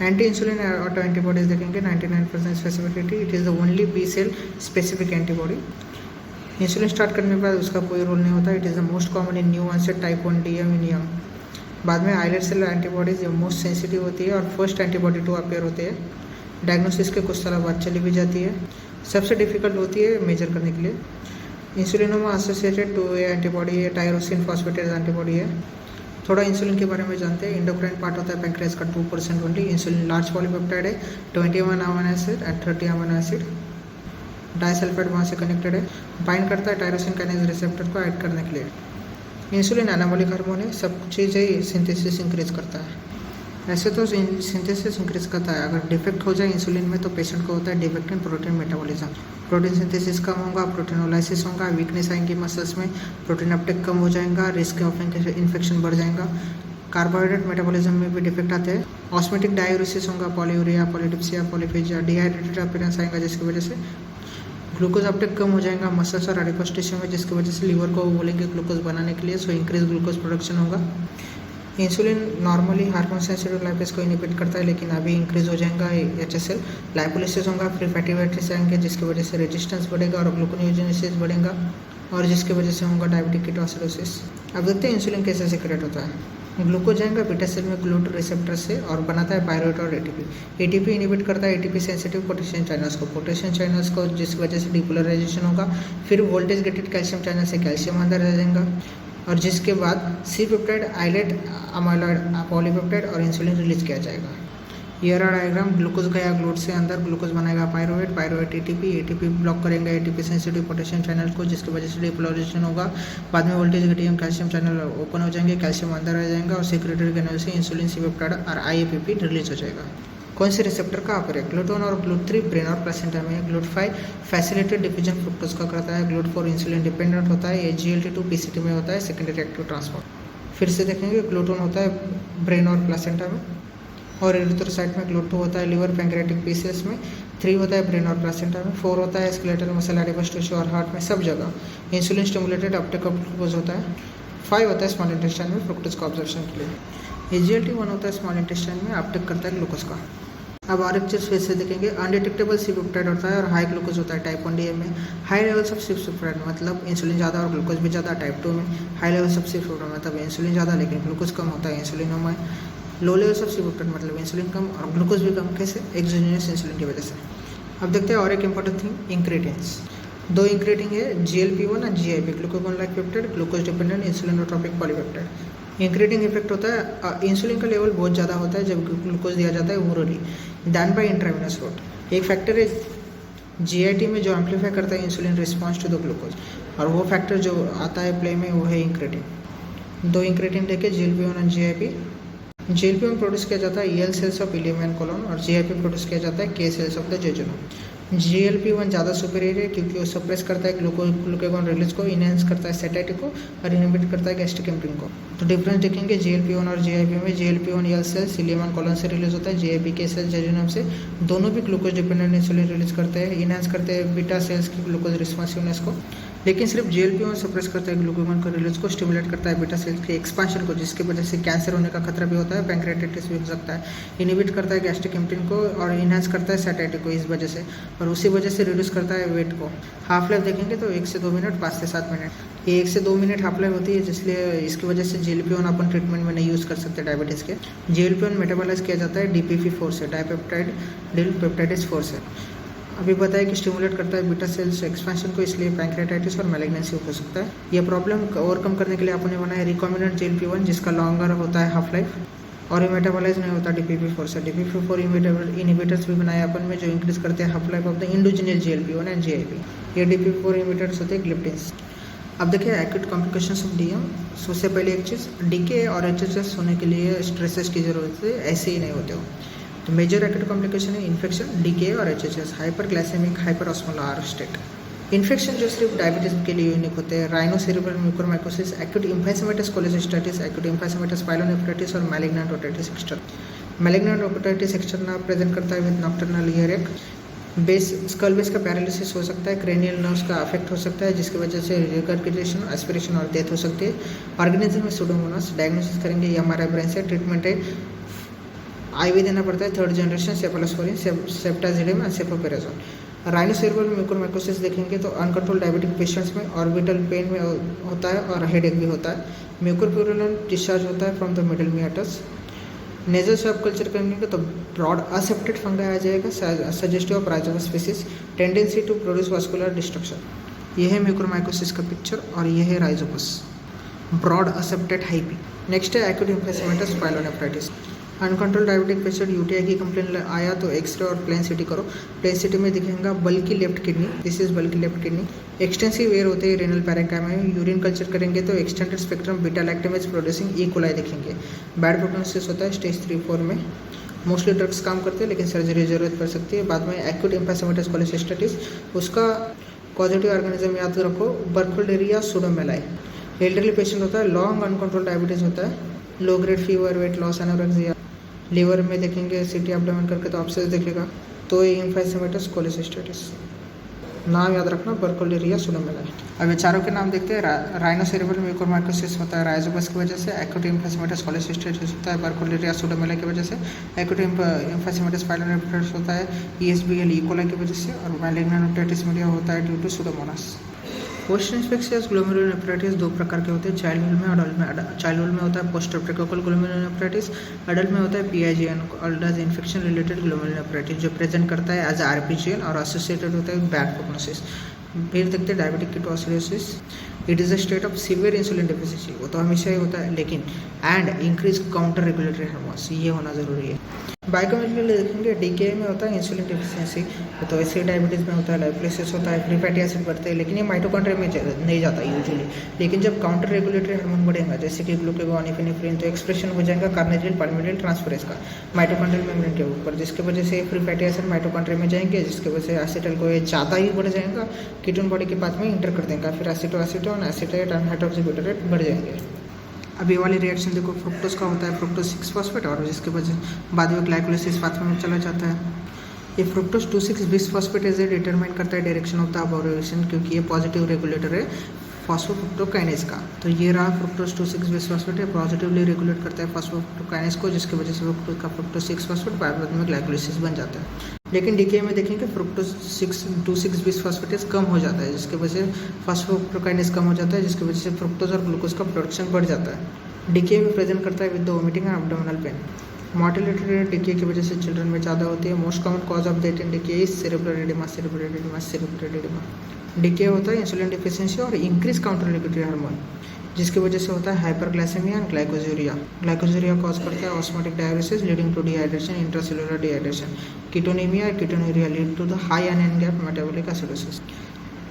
S1: Anti insulin auto antibodies देखेंगे 99% specificity. It is the only B cell specific antibody. Insulin start करने के बाद उसका कोई रोल नहीं होता। It is the most common in new onset type 1 DM in young. बाद में islet cell antibodies most sensitive होती है और फर्स्ट एंटीबॉडी 2 अपीयर होते हैं। डायग्नोसिस के कुछ साल बाद चली भी जाती है। सबसे डिफिकल्ट होती है मेजर करने के लिए। इंसुलिनोमा एसोसिएटेड 2A एंटीबॉडी है, टायरोसिन फॉस्फेटेज एंटीबॉडी है। थोड़ा इंसुलिन के बारे में जानते हैं। इंडोक्राइन पार्ट होता है पैंक्रियाज का 2% ओनली। इंसुलिन लार्ज पॉलीपेप्टाइड है, 21 amino acid and 30 amino acid. Disulphide वहाँ से कनेक्टेड है, बाइंड करता है टायरोसिन काइनेज रिसेप्टर को ऐड करने के लिए। इंसुलिन एनाबॉलिक हार्मोन है, सब चीज़ें सिंथेसिस इंक्रीज करता है। ऐसे तो सिंथेसिस इंक्रीज करता है। अगर डिफेक्ट हो जाए इंसुलिन में तो पेशेंट को होता है defect in protein metabolism. Protein synthesis कम होगा, प्रोटीनोलाइसिस होगा, वीकनेस आएंगी मसल्स में, प्रोटीन अपटेक कम हो जाएगा, रिस्क ऑफ इन्फेक्शन बढ़ जाएगा। कार्बोहाइड्रेट मेटाबॉलिज्म में भी डिफेक्ट आते हैं। ऑस्मेटिक डायूरिसिस होगा, polyuria, polydipsia, polyphagia, dehydrated appearance आएगा जिसकी वजह से ग्लूकोज अपटेक कम हो जाएगा मसल्स और एडिपोज टिश्यू में, जिसकी वजह से लीवर को बोलेंगे ग्लूकोज बनाने के लिए, सो इंक्रीज ग्लूकोज प्रोडक्शन होगा। Insulin normally hormone sensitive lipase को इनिबिट करता है, लेकिन अभी इंक्रीज हो जाएगा HSL। लाइपोलिसिस होगा, फिर फैटी एसिड्स आएंगे जिसकी वजह से रेजिस्टेंस बढ़ेगा और ग्लूकोनियोजेनेसिस बढ़ेगा और जिसकी वजह से होगा डायबिटिक कीटोसिडोसिस। अब देखते हैं इंसुलिन कैसे सिक्रेट होता है। ग्लूकोज जाएगा बीटा सेल में ग्लूट रिसेप्टर से और बनाता है पायरुवेट और ATP इनिबिट करता है ATP सेंसिटिव पोटेशियम चैनल्स को जिसकी वजह से डिपोलराइजेशन होगा। फिर वोल्टेज गेटेड कैल्शियम चैनल से कैल्शियम अंदर रह जाएगा और जिसके बाद C peptide, islet, amyloid, polypeptide और इंसुलिन रिलीज किया जाएगा। ये रहा डायग्राम, ग्लूकोज गया ग्लूट से अंदर, ग्लूकोज बनाएगा पायरुवेट, पायरुवेट एटीपी ब्लॉक करेंगे एटीपी सेंसिटिव पोटेशियम चैनल को, जिसकी वजह से डिपोलराइजेशन होगा। बाद में voltage gradient calcium channel open हो जाएंगे, कैल्शियम अंदर आ जाएगा और सेक्रेटरी कैनल से इंसुलिन सीपेप्टाइड और आईएपीपी रिलीज हो जाएगा। कौन से रिसेप्टर का ऑपरेट? ग्लूटोन और ग्लूट3 ब्रेन और प्लेसेंटा में, ग्लूट5 फैसिलिटेड डिफिजन फ्रुक्टोज का करता है, ग्लूट4 इंसुलिन डिपेंडेंट होता है, ये GLT2 PCT में होता है, सेकेंडरी एक्टिव ट्रांसपोर्ट। फिर से देखेंगे, ग्लूटोन होता है ब्रेन और प्लेसेंटा में, और एरिथ्रोसाइट में ग्लूट2 होता है लिवर पैंक्रियाटिक पीसेस में, 3 होता है ब्रेन और प्लेसेंटा में, 4 होता है स्केलेटल मसल एडिपोज टिश्यू और हार्ट में, सब जगह insulin stimulated Uptake of glucose होता है। 5 होता है स्मॉल इंटेस्टाइन में फ्रुक्टोज का ऑब्जर्वेशन के लिए। GLT1 होता है स्मॉल इंटेस्टाइन में, अपटेक करता है ग्लूकोज का। अब और एक चीज़ फिर से देखेंगे, अनडिटेक्टेबल सीपेप्टाइड होता है और हाई ग्लूकोज होता है टाइप 1 में, हाई लेवल्स ऑफ सीपेप्टाइड मतलब इंसुलिन ज़्यादा और ग्लूकोज भी ज़्यादा। टाइप 2 में हाई लेवल्स ऑफ सीपेप्टाइड मतलब इंसुलिन ज़्यादा लेकिन ग्लूकोज कम होता है, इंसुलिन में। लो लेवल्स ऑफ सीपेप्टाइड मतलब इंसुलिन कम और ग्लूकोज भी कम, कैसे? एक्सोजेनस इंसुलिन की वजह से। अब देखते हैं और एक इंपॉर्टेंट थिंग, इंक्रेटिंग्स। 2 इंक्रेटिंग है, GLP1 और GIP, glucagon like peptide, glucose dependent insulinotropic polypeptide. Incretin effect होता है, इंसुलिन का लेवल बहुत ज़्यादा होता है जब ग्लूकोज दिया जाता है orally than by intravenous route. एक फैक्टर है GIT में जो एम्पलीफाई करता है insulin response to the glucose, और वो फैक्टर जो आता है प्ले में वो है इंक्रेटिन। 2 इंक्रेटिन देखे, GLP1 और GIP। GLP1 प्रोड्यूस किया जाता है EL cells of ileum and colon, और GIP प्रोड्यूस किया जाता है K cells of the jejunum. GLP1 ज़्यादा सुपीरियर है क्योंकि वो सप्रेस करता है ग्लूकागोन रिलीज को, इनहेंस करता है सेटाइटी को और इनहिबिट करता है गैस्ट्रिक एम्पटिंग को। तो डिफरेंस देखेंगे GLP1 और GIP में, GLP1 EL cells ileum and colon से रिलीज होता है, GIP K सेल्स जेजुनम से। दोनों भी ग्लूकोज डिपेंडेंट इंसुलिन रिलीज करते हैं, इनहेंस करते हैं बीटा सेल्स की ग्लूकोज रिस्पॉन्सिवनेस को, लेकिन सिर्फ GLP1 सप्रेस करता है ग्लूकागोन को रिलीज को, स्टिमुलेट करता है बीटा सेल्स के एक्सपांशन को, जिसकी वजह से कैंसर होने का खतरा भी होता है, पैंक्रियाटाइटिस भी हो सकता है। इनहिबिट करता है गैस्ट्रिक एम्पटिंग को और इनहेंस करता है सेटाइटी को इस वजह से, और उसी वजह से रिड्यूस करता है वेट को। हाफ लाइफ देखेंगे तो 1 से 2 मिनट, 5 से 7 मिनट। ये 1 से 2 मिनट हाफ लाइफ होती है, इसलिए इसकी वजह से GLP1 अपन ट्रीटमेंट में नहीं यूज़ कर सकते डायबिटीज़ के। GLP1 मेटाबोलाइज किया जाता है DPP4 से, डाइपेप्टाइड डिल पेप्टाइडिस 4 से। अभी बताया कि स्टिमुलेट करता है बीटा सेल्स एक्सपेंशन को, इसलिए पैंक्रियाटाइटिस और मैलिग्नेंसी हो सकता है। यह प्रॉब्लम ओवरकम करने के लिए आपने बनाया रिकॉम्बिनेंट GLP1 जिसका लॉन्गर होता है हाफ लाइफ, और ये मेटाबोलाइज नहीं होता DPP4 से। DPP4 इनहिबिटर्स भी बनाए अपन में जो इंक्रीज करते हैं half life of the indigenous GLP1 and GIP। ये DPP4 इनहिबिटर्स होते हैं ग्लिप्टिन्स। अब देखिए एक्यूट कॉम्प्लिकेशंस ऑफ DM। सबसे पहले एक चीज़, DK और HHS होने के लिए स्ट्रेसेस की जरूरत है, ऐसे ही नहीं होते हो। तो मेजर एक्यूट कॉम्प्लिकेशन है इन्फेक्शन, DK और HHS, hyperglycemic hyperosmolar state. Infection जो सिर्फ डायबिटीज के लिए यूनिक होते हैं, rhinocerebral mucormycosis, acute emphysematous cholecystitis, acute emphysematous pyelonephritis और malignant otitis externa. Malignant otitis externa present करता है with nocturnal earache. Base skull base का पैरालिसिस हो सकता है, क्रेनियल नर्व्स का अफेक्ट हो सकता है जिसकी वजह से रिगर्गिटेशन, एस्पिरेशन और डेथ हो सकती है। ऑर्गेनिज्म में सुडोमोनास, डायग्नोसिस करेंगे ये हमारा ब्रेन से। ट्रीटमेंट है IV देना पड़ता है, 3rd generation cephalosporin, ceftazidime and cefoperazone. Rhinocerebral mucormycosis देखेंगे तो अनकंट्रोल डायबिटिक पेशेंट्स में ऑर्बिटल पेन में होता है और हेडेक भी होता है। म्यूकोरप्यूरुलेंट डिस्चार्ज होता है from the middle meatus. Nasal swab culture करेंगे तो ब्रॉड असेप्टेड फंगाई आ जाएगा, suggestive of Rhizopus species, tendency to produce vascular destruction. यह है म्यूकोरमाइकोसिस का पिक्चर और यह है Rhizopus, broad aseptate hyphae. Next है acute emphysematous pyelonephritis. Uncontrolled diabetic patient UTI की कंप्लेन आया तो एक्सरे और प्लेन सिटी करो। प्लेन सिटी में दिखेगा bulky left kidney, this is bulky left kidney. Extensive where होते हैं रेनल पैरेंकाइमा में। यूरिन कल्चर करेंगे तो extended spectrum beta lactamase producing E. coli दिखेंगे। बैड प्रोग्नोसिस होता है स्टेज 3-4 में। मोस्टली ड्रग्स काम करते हैं लेकिन सर्जरी जरूरत पड़ सकती है। बाद में एक्यूट इम्फाइसेमेटस कोलेसिस्टाइटिस, उसका पॉजिटिव ऑर्गेनिज्म याद रखो, बर्कुलरिया सुडोमेलाई। एल्डरली पेशेंट होता है, लॉन्ग अनकंट्रोल डायबिटीज होता है, low grade fever, weight loss, anorexia. Liver में देखेंगे CT एब्डोमेन करके तो ऑप्सेस दिखेगा। तो ये इम्फाइसेमेटस कोलेसिस्टाइटिस, नाम याद रखना बर्कुलरिया सुडोमेलाई। अब चारों के नाम देखते हैं। राइनोसेरेब्रल म्यूकोरमाइकोसिस होता है राइजोमस की वजह से, एक्यूट इम्फाइसेमेटस कोलेसिस्टाइटिस होता है बर्कुलरिया सुडोमेलाई की वजह से, एक्यूट इम्फाइसेमेटस पाइलोनेफ्राइटिस होता है ESBL E. coli की वजह से, और मैलिग्नेंट ओटाइटिस मीडिया होता है due to pseudomonas. Post infectious glomerulonephritis 2 प्रकार के होते हैं, चाइल्डहुड में, अडल्ट में। चाइल्डहुड में होता है पोस्ट स्ट्रेप्टोकोकल ग्लोमेरुलोनेफ्राइटिस, अडल्ट में होता है PIGN called as infection related glomerulonephritis, जो प्रेजेंट करता है एज RPGN और एसोसिएटेड होता है बैड प्रोग्नोसिस। फिर देखते हैं diabetic ketoacidosis. It is a state of severe insulin deficiency, वो तो हमेशा ही होता है, लेकिन and increase counter regulatory hormones, ये होना ज़रूरी है। बायोकेमिकली देखेंगे डीके में होता है इंसुलिन डिफिशिएंसी, तो ऐसे डायबिटीज़ में होता है, लाइपोलाइसिस होता है, फ्री फैटी एसिड बढ़ते हैं, लेकिन ये माइटोकॉन्ड्रिया में नहीं जाता यूजुअली। लेकिन जब काउंटर रेगुलेटरी हार्मोन बढ़ेगा जैसे कि ग्लूकागॉन, इफिनेफ्रिन, तो एक्सप्रेशन हो जाएगा कार्निटिल पाल्मिटिल ट्रांसफरेज का माइटोकॉन्ड्रियल मेम्ब्रेन के ऊपर, जिसकी वजह से फ्री फैटी एसिड माइटोकॉन्ड्रिया में जाएंगे, जिसकी वजह से एसिटाइल को ये ज़्यादा ही बढ़ जाएगा, कीटोन बॉडी के पाथ में इंटर कर देगा, फिर एसीटोन एसीटेट एंड हाइड्रोक्सीब्यूटारेट बढ़ जाएंगे। अब ये वाली रिएक्शन देखो, फ्रुक्टोज का होता है फ्रुक्टोज 6-फॉस्फेट, और जिसके वजह बाद में ग्लाइकोलाइसिस पाथवे में चला जाता है। ये फ्रुक्टोज 2,6-बिसफॉस्फेट एज डिटरमाइन करता है डायरेक्शन ऑफ द अबोरेशन, क्योंकि ये पॉजिटिव रेगुलेटर है फॉस्फोफ्रुक्टोकाइनेज का। तो ये रहा फ्रुक्टोज 2,6-बिसफॉस्फेट है, पॉजिटिवली रेगुलेट करता है फॉस्फोफ्रुक्टोकाइनेज को, जिसकी वजह से फ्रुक्टोज का फ्रुक्टोज 6-फॉस्फेट बाद में ग्लाइकोलाइसिस बन जाता है। लेकिन डीके में देखेंगे फ्रुक्टोज 2,6-बिसफॉस्फेटेज कम हो जाता है, जिसकी वजह से फॉस्फोफ्रुक्टोकाइनेज कम हो जाता है, जिसकी वजह से फ्रुक्टोज और ग्लूकोज का प्रोडक्शन बढ़ जाता है। डीके में प्रेजेंट करता है with the vomiting and abdominal pain. Mortality rate DK की वजह से चिल्ड्रन में ज़्यादा होती है। Most common cause of death in DK is cerebral oedema, cerebral oedema, cerebral oedema. DK होता है इंसुलिन डिफिशिएंसी और इंक्रीज काउंटर रेगुलेटरी हार्मोन, जिसकी वजह से होता है hyperglycaemia and glycosuria. Glycosuria cause करता है osmotic dialysis leading to dehydration, intracellular dehydration. Ketonaemia, ketonuria lead to the high ion gap metabolic acidosis.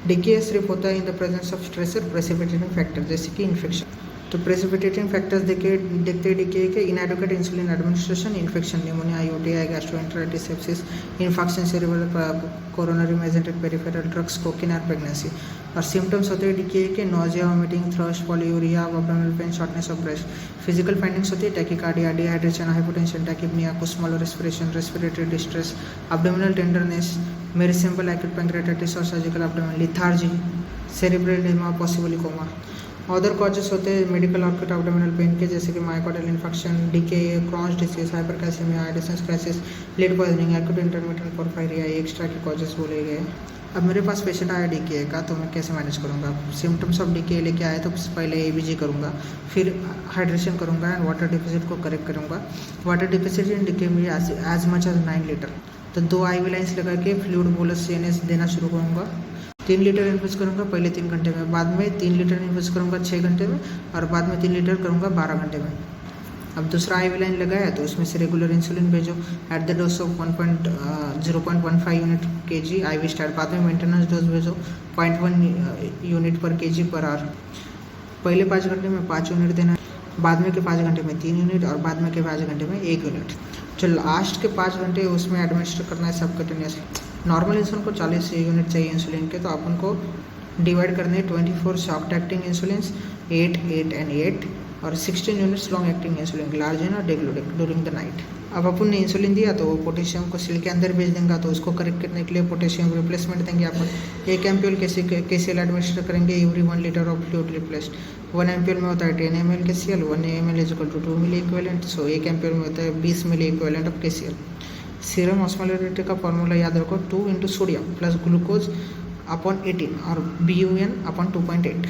S1: D K सिर्फ होता है in the presence of stressor precipitating factor, जैसे कि इन्फेक्शन। तो precipitating factors देखते D K के inadequate insulin administration, infection, pneumonia, UTI, gastroenteritis, sepsis, infection, cerebral coronary mesenteric peripheral drugs, cocaine और pregnancy. और सिम्टम्स होते हैं डीके के nausea, vomiting, thirst, polyuria, abdominal pain, shortness of breath. Physical findings होती है tachycardia, dehydration, hypotension, tachypnoea, small respiration, respiratory distress, abdominal tenderness, मेरी simple acute pancreatitis और surgical abdominal, lethargy, cerebral oedema, possibly coma. Other causes होते हैं medical output abdominal pain के, जैसे कि myocardial infection, D K, Crohn's disease, hypercalcaemia, Addison's crisis, lead poisoning, acute intermittent porphyria, extra के causes बोले गए। अब मेरे पास पेशेंट आया डीके का, तो मैं कैसे मैनेज करूँगा? सिम्टम्स ऑफ डीके लेके आए तो पहले एबीजी करूँगा, फिर हाइड्रेशन करूँगा एंड वाटर डिफिसिट को करेक्ट करूँगा। वाटर डिफिसिट इन डीके में एज मच एज 9 लीटर, तो 2 IV लाइन्स लगा के फ्लूइड बोलस सीएनएस देना शुरू करूँगा। 3 लीटर इन्फ्यूज़ करूँगा पहले 3 घंटे में, बाद में 3 लीटर इन्फ्यूज़ करूँगा 6 घंटे में, और बाद में 3 लीटर करूँगा 12 घंटे में। अब दूसरा IV लाइन लगाया तो उसमें से रेगुलर इंसुलिन भेजो at the dose of 0.15 unit kg IV start, बाद में मेंटेनेंस डोज भेजो 0.1 यूनिट पर kg पर आवर। पहले 5 घंटे में 5 यूनिट देना, बाद में के 5 घंटे में 3 यूनिट, और बाद में के 5 घंटे में 1 यूनिट। जो लास्ट के 5 घंटे उसमें एडमिनिस्टर करना है सबकटेनियस। नॉर्मल इंसुलिन को 40 यूनिट चाहिए इंसुलिन के, तो अपन को डिवाइड करने 24 शॉर्ट एक्टिंग इंसुलिन 8, 8 एंड 8, और 16 units long acting insulin glargine और डेग्लूडिक ड्यूरिंग द नाइट। अब अपन ने इंसुलिन दिया तो वो पोटेशियम को सेल के अंदर भेज देंगे, तो उसको करेक्ट करने के लिए पोटेशियम रिप्लेसमेंट देंगे अपन। 1 एम्प्यूल KCl एडमिनिस्टर करेंगे every 1 litre of fluid replaced. 1 ampoule में होता है 10 ml KCl, 1 ml is equal to 2 milliequivalent, so 1 ampoule में होता है 20 milliequivalent of KCl। Serum osmolarity का फॉर्मूला याद रखो, 2 × सोडियम प्लस ग्लूकोज अपॉन 18 और BUN अपॉन 2.8।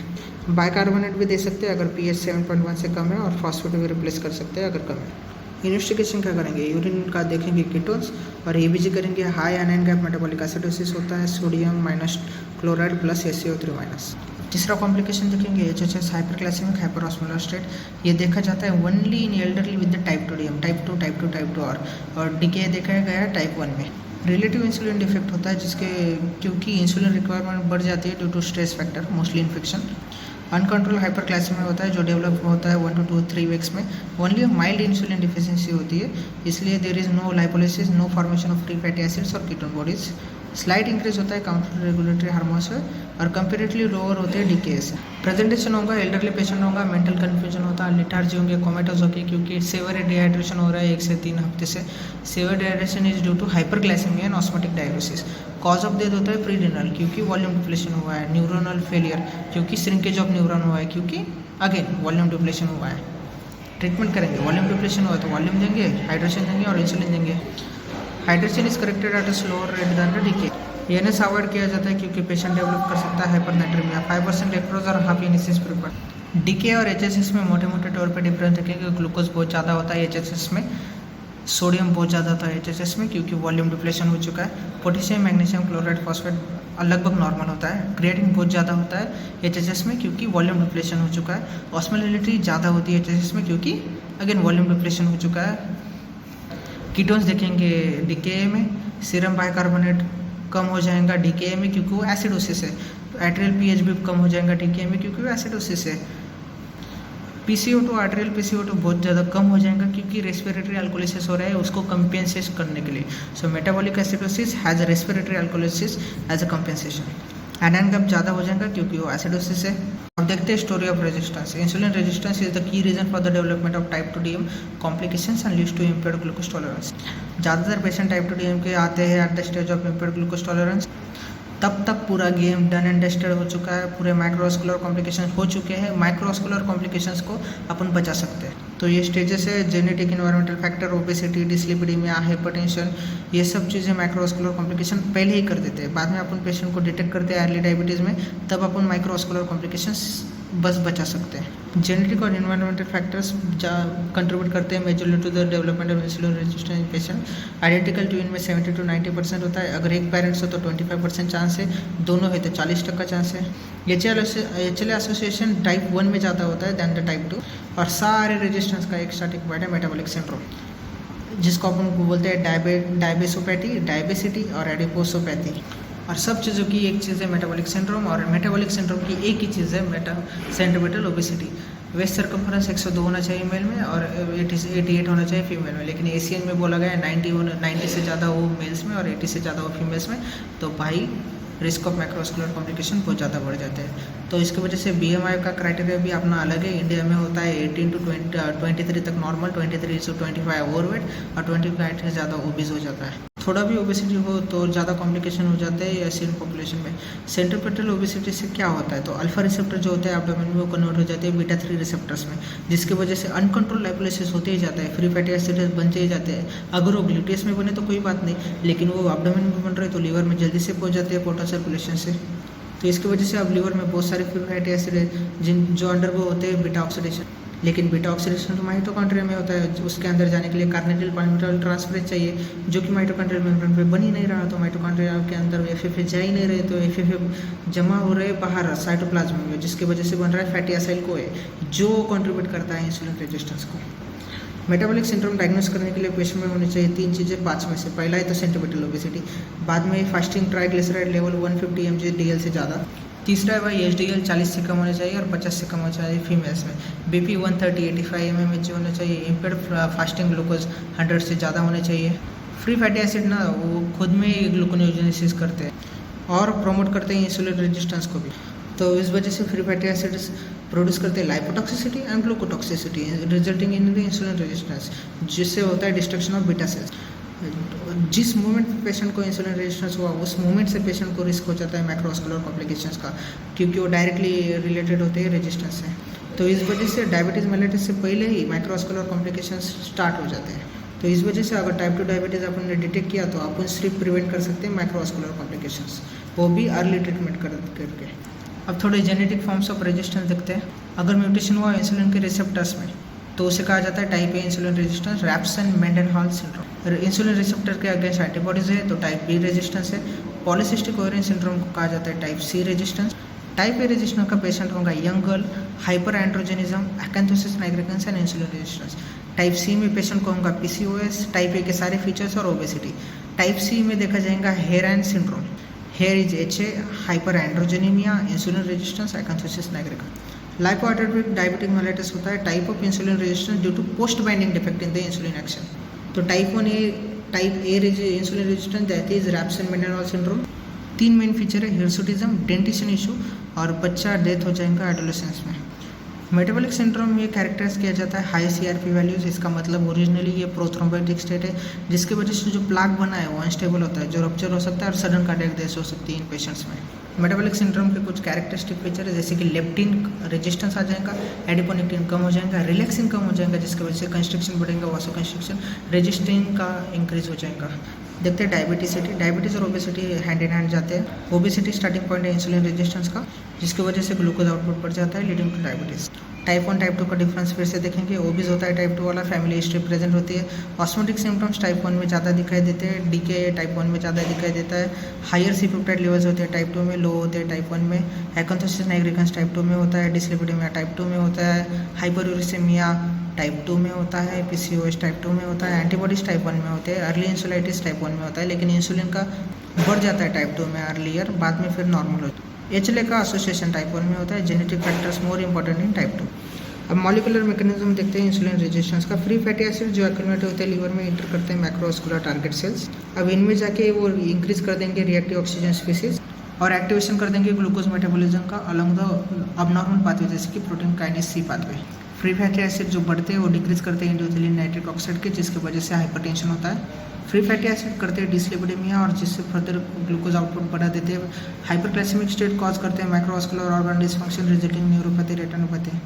S1: बाइकार्बोनेट भी दे सकते हैं अगर pH 7.1 से कम है, और फॉस्फेट भी रिप्लेस कर सकते हैं अगर कम है। इन्वेस्टिगेशन क्या करेंगे? यूरिन का देखेंगे कीटोन्स, और एबीजी करेंगे high ion gap metabolic acidosis होता है, sodium minus chloride plus SaO3 minus. तीसरा कॉम्प्लिकेशन देखेंगे HHS हाइपरग्लाइसेमिक हाइपरऑस्मोलर स्टेट। ये देखा जाता है only in elderly with the type 2 DM, type 2 और डीके देखा गया है टाइप 1 में। रिलेटिव इंसुलिन डिफेक्ट होता है जिसके क्योंकि इंसुलिन रिक्वायरमेंट बढ़ जाती है due to stress factor, mostly infection. Uncontrol hyperglycaemia होता है जो डेवलप होता है 1 to 2-3 वीक्स में। ओनली माइल्ड इंसुलिन डिफिशिएंसी होती है, इसलिए there is no lipolysis, no formation of free fatty acids और कीटोन बॉडीज। स्लाइट इंक्रीज होता है काउंटर रेगुलेटरी हार्मोन्स है, और कंपेरेटिवली लोअर होते हैं डीके से। प्रेजेंटेशन होगा एल्डरली पेशेंट होगा, मेंटल कन्फ्यूजन होता है, लिथार्जी होंगे, कोमेटोज होगी, क्योंकि सीवियर डिहाइड्रेशन हो रहा है 1 से 3 हफ्ते से। Severe dehydration is due to hyperglycaemia and osmotic dialysis. Cause of death होता है प्रीरेनल, क्योंकि वॉल्यूम डिप्लेशन हुआ है। न्यूरोनल फेलियर, क्योंकि श्रिंकेज ऑफ न्यूरॉन हुआ है, क्योंकि अगेन वॉल्यूम डिप्लेशन हुआ है। ट्रीटमेंट करेंगे, वॉल्यूम डिप्लेशन हुआ है तो वॉल्यूम देंगे, हाइड्रेशन देंगे और इंसुलिन देंगे। Hydration is corrected at a slower rate than the DK. NS avoid किया जाता है क्योंकि पेशेंट डेवलप कर सकता है हाइपरनाइट्रेमिया। 5% लेक्टोज और हाफ एनिसिस प्रिफर्ड। डीके और एचएसएस में मोटे मोटे तौर पे डिफरेंस देखेंगे। ग्लूकोज बहुत ज़्यादा होता है एचएसएस में, सोडियम बहुत ज़्यादा होता है एचएसएस में क्योंकि वॉल्यूम डिप्लेशन हो चुका है। पोटेशियम, मैग्नीशियम, क्लोराइड, फॉस्फेट लगभग नॉर्मल होता है। क्रिएटिन बहुत ज़्यादा होता है एचएचएस में क्योंकि वॉल्यूम डिप्लेशन हो चुका है। ऑस्मोलैरिटी ज़्यादा होती है एचएचएस में क्योंकि अगेन वॉल्यूम डिप्लेशन हो चुका है। कीटोन्स देखेंगे डीके में, सीरम बाइकार्बोनेट कम हो जाएगा डीके में क्योंकि वो एसिडोसिस है। तो आर्टेरियल पीएच भी कम हो जाएगा डीके में क्योंकि वो एसिडोसिस है। PCO2 आर्टेरियल PCO2 बहुत ज़्यादा कम हो जाएगा क्योंकि रेस्पिरेटरी अल्कोलिसिस हो रहा है उसको कंपेंसेट करने के लिए। So metabolic acidosis has respiratory alkalosis as a compensation. Anion gap ज़्यादा हो जाएगा क्योंकि वो एसिडोसिस है। अब देखते हैं story of resistance. Insulin resistance is the key reason for the development of type 2 DM complications and leads to impaired glucose tolerance. ज़्यादातर पेशेंट टाइप 2 DM के आते हैं at the stage of impaired glucose tolerance. तब तक पूरा game done and dusted हो चुका है, पूरे माइक्रोवास्कुलर कॉम्प्लिकेशन हो चुके हैं। माइक्रोवास्कुलर कॉम्प्लिकेशंस को अपन बचा सकते हैं। तो ये स्टेजेस है genetic environmental factor, obesity, dyslipidaemia, hypertension, ये सब चीज़ें माइक्रोवास्कुलर कॉम्प्लिकेशन पहले ही कर देते हैं। बाद में अपन पेशेंट को डिटेक्ट करते हैं अर्ली डायबिटीज़ में, तब अपन माइक्रोवास्कुलर कॉम्प्लिकेशंस बस बचा सकते हैं। जेनेटिक और इन्वायरमेंटल फैक्टर्स कंट्रीब्यूट करते हैं majorly to the development of insulin resistance patient. Identical twin में 70 to 90% होता है। अगर एक पेरेंट्स हो तो 25% चांस है, दोनों है तो 40% चांस है। HLA एसोसिएशन टाइप 1 में ज़्यादा होता है दैन द टाइप 2। और सारे रेजिस्टेंस का एक स्टार्टिंग पॉइंट है मेटाबॉलिक सिंड्रोम, जिसको अपन बोलते हैं डायबेसोपैथी, डायबेसिटी और एडिपोसोपैथी। और सब चीज़ों की एक चीज़ है मेटाबॉलिक सिंड्रोम, और मेटाबॉलिक सिंड्रोम की एक ही चीज़ है सेंट्रोमेटल ओबेसिटी। वेस्ट सर्कम्फ्रेंस 102 होना चाहिए मेल में और 88 होना चाहिए फीमेल में, लेकिन एशियन में बोला गया है 90 से ज़्यादा वो मेल्स में और 80 से ज़्यादा वो फीमेल्स में। तो भाई रिस्क ऑफ माइक्रोवास्कुलर कॉम्प्लिकेशन बहुत ज़्यादा बढ़ जाते हैं। तो इसकी वजह से BMI का क्राइटेरिया भी अपना अलग है। इंडिया में होता है 18 to 23 तक नॉर्मल, 23 to 25 ओवरवेट और 25 से ज़्यादा ओबीज हो जाता है। थोड़ा भी ओबेसिटी हो तो ज़्यादा कॉम्प्लिकेशन हो जाते हैं एशियन पॉपुलेशन में। सेंट्रोपेटल ओबेसिटी से क्या होता है, तो अल्फा रिसेप्टर जो होते हैं एब्डोमेन में वो कन्वर्ट हो जाते हैं बीटा 3 रिसेप्टर्स में, जिसकी वजह से अनकंट्रोल लाइपोलाइसिस होते ही जाता है, फ्री फैटी एसिड्स बनते ही जाते हैं। अगर वो ग्लूटेस में बने तो कोई बात नहीं, लेकिन वो एब्डोमेन में बन रहे तो लीवर में जल्दी से पहुंच जाते हैं पोर्टल सर्कुलेशन से। तो इसकी वजह से अब लीवर में बहुत सारे फ्री फैटी एसिड है जो अंडरगो होते हैं बीटा ऑक्सीडेशन। लेकिन बीटा ऑक्सीडेशन तो माइटोकॉन्ड्रिया में होता है, उसके अंदर जाने के लिए कार्नेटिल पाइरिमिडल ट्रांसफरेज चाहिए, जो कि माइटोकॉन्ड्रियल मेम्ब्रेन पे बन ही नहीं रहा। तो माइटोकॉन्ड्रिया के अंदर FFA जा ही नहीं रहे, तो FFA जमा हो रहे बाहर साइटोप्लाज्म में, जिसकी वजह से बन रहा है फैटी एसिड को है, जो कंट्रीब्यूट करता है इंसुलिन रेजिस्टेंस को। मेटाबॉलिक सिंड्रोम डायग्नोस करने के लिए पेशेंट में होनी चाहिए 3 चीज़ें 5 में से। पहला है तो सेंट्रोमेटल ओबेसिटी, बाद में फास्टिंग ट्राइग्लिसराइड लेवल 150 mg/dl से ज़्यादा। तीसरा है भाई HDL 40 से कम होना चाहिए और 50 से कम होना चाहिए फीमेल्स में। BP 130/85 mmHg होना चाहिए। इम्पेयर्ड फास्टिंग ग्लूकोज 100 से ज़्यादा होने चाहिए। फ्री फैटी एसिड ना वो खुद में ही ग्लूकोनेओजेनेसिस करते हैं और प्रमोट करते हैं इंसुलिन रेजिस्टेंस को भी। तो इस वजह से फ्री फैटी एसिड्स प्रोड्यूस करते हैं lipotoxicity and glucotoxicity resulting in the insulin resistance, जिससे होता है डिस्ट्रक्शन ऑफ बीटा सेल्स। जिस मोमेंट पेशेंट को इंसुलिन रेजिस्टेंस हुआ उस मोमेंट से पेशेंट को रिस्क हो जाता है माइक्रोवास्कुलर कॉम्प्लिकेशंस का, क्योंकि वो डायरेक्टली रिलेटेड होते हैं रेजिस्टेंस से। तो इस वजह से डायबिटीज़ मेलिटस से पहले ही माइक्रोवास्कुलर कॉम्प्लिकेशंस स्टार्ट हो जाते हैं। तो इस वजह से अगर टाइप 2 डायबिटीज़ अपन ने डिटेक्ट किया तो अपन सिर्फ प्रिवेंट कर सकते हैं माइक्रोवास्कुलर कॉम्प्लिकेशंस, वो भी अर्ली ट्रीटमेंट करके। अब थोड़े जेनेटिक फॉर्म्स ऑफ रेजिस्टेंस देखते हैं। अगर म्यूटेशन हुआ इंसुलिन के रिसेप्टर्स में तो उसे कहा जाता है type A insulin resistance, Rabson Mendenhall syndrome. Insulin receptor के अगेंस्ट एंटीबॉडीज है तो टाइप B रेजिस्टेंस है। पॉलीसिस्टिक ओवेरियन सिंड्रोम को कहा जाता है type C resistance. Type A resistance का पेशेंट होगा young girl, hyperandrogenism, acanthosis nigricans and insulin resistance. Type C में पेशेंट को होगा PCOS, टाइप A के सारे फीचर्स और ओबेसिटी। टाइप C में देखा जाएगा HAIR and syndrome, HAIR is HA, hyperandrogenaemia, insulin resistance, acanthosis nigricans. Lipoatrophic diabetic mellitus होता है type of insulin resistance due to post binding defect in the insulin action. तो type A insulin resistance that is Rabson Mendenhall syndrome. 3 main feature है, hirsutism, dentition issue और बच्चा death हो जाएगा adolescence में। Metabolic syndrome में characterise किया जाता है हाई CRP वैल्यूज। इसका मतलब ओरिजिनली ये प्रोथ्रोम्बोटिक स्टेट है, जिसकी वजह से जो प्लाक बना है वो अनस्टेबल होता है, जो रप्चर हो सकता है और सडन कार्डियक डेथ हो सकती है इन पेशेंट्स में। मेटाबॉलिक सिंड्रोम के कुछ कैरेक्टरिस्टिक फीचर है, जैसे कि लेप्टिन रेजिस्टेंस आ जाएगा, एडिपोनेक्टिन कम हो जाएगा, रिलैक्सिन कम हो जाएगा, जिसकी वजह से कंस्ट्रक्शन बढ़ेगा, वासो कंस्ट्रक्शन, रेजिस्टिन का इंक्रीज हो जाएगा। देखते हैं डायबिटीज़ और ओबेसिटी हैंड इन हैंड जाते हैं। ओबेसिटी स्टार्टिंग पॉइंट है इंसुलिन रेजिस्टेंस का, जिसकी वजह से ग्लूकोज आउटपुट बढ़ जाता है leading two diabetes. Type 1 type 2 का डिफरेंस फिर से देखेंगे। ओबीज होता है टाइप 2 वाला, फैमिली हिस्ट्री प्रेजेंट होती है। ऑस्मोटिक सिम्टम्स टाइप 1 में ज़्यादा दिखाई देते हैं, डीके टाइप 1 में ज़्यादा दिखाई देता है। हायर C-पेप्टाइड लेवल्स होते हैं टाइप 2 में, लो होते हैं टाइप 1 में। एक्anthosis nigricans टाइप 2 में होता है, डिसलिपिडेमिया टाइप 2 में होता है, हाइपरयूरिसेमिया टाइप 2 में होता है, PCOS टाइप 2 में होता है, एंटीबॉडीज टाइप 1 में होते हैं, अर्ली इंसुलाइटिस टाइप 1 में होता है, लेकिन इंसुलिन का बढ़ जाता है टाइप 2 में अर्लियर, बाद में फिर नॉर्मल होता है। HLA का एसोसिएशन टाइप 1 में होता है। Genetic factors more important in type 2। अब मॉलिकुलर मैकेनिज्म देखते हैं इंसुलिन रेजिस्टेंस का। फ्री फैटी एसिड जो एक्यूमुलेट होते हैं लीवर में, इंटर करते हैं मैक्रोवास्कुलर टारगेट सेल्स। अब इनमें जाके वो इंक्रीज कर देंगे रिएक्टिव ऑक्सीजन स्पीसीज और एक्टिवेशन कर देंगे ग्लूकोज मेटाबॉलिज्म का अलॉन्ग द अबनॉर्मल पाथवे, जैसे कि protein kinase C pathway. Free fatty acid जो बढ़ते हैं वो डिक्रीज करते हैं एंडोथेलिन नाइट्रिक ऑक्साइड के, जिसकी वजह से हाइपरटेंशन होता है। फ्री फैटी एसिड करते हैं डिसलिपिडेमिया और जिससे फर्दर ग्लूकोज आउटपुट बढ़ा देते हैं। हाइपरग्लाइसेमिक स्टेट कॉज करते हैं microvascular organ dysfunction resulting neuropathy retinopathy.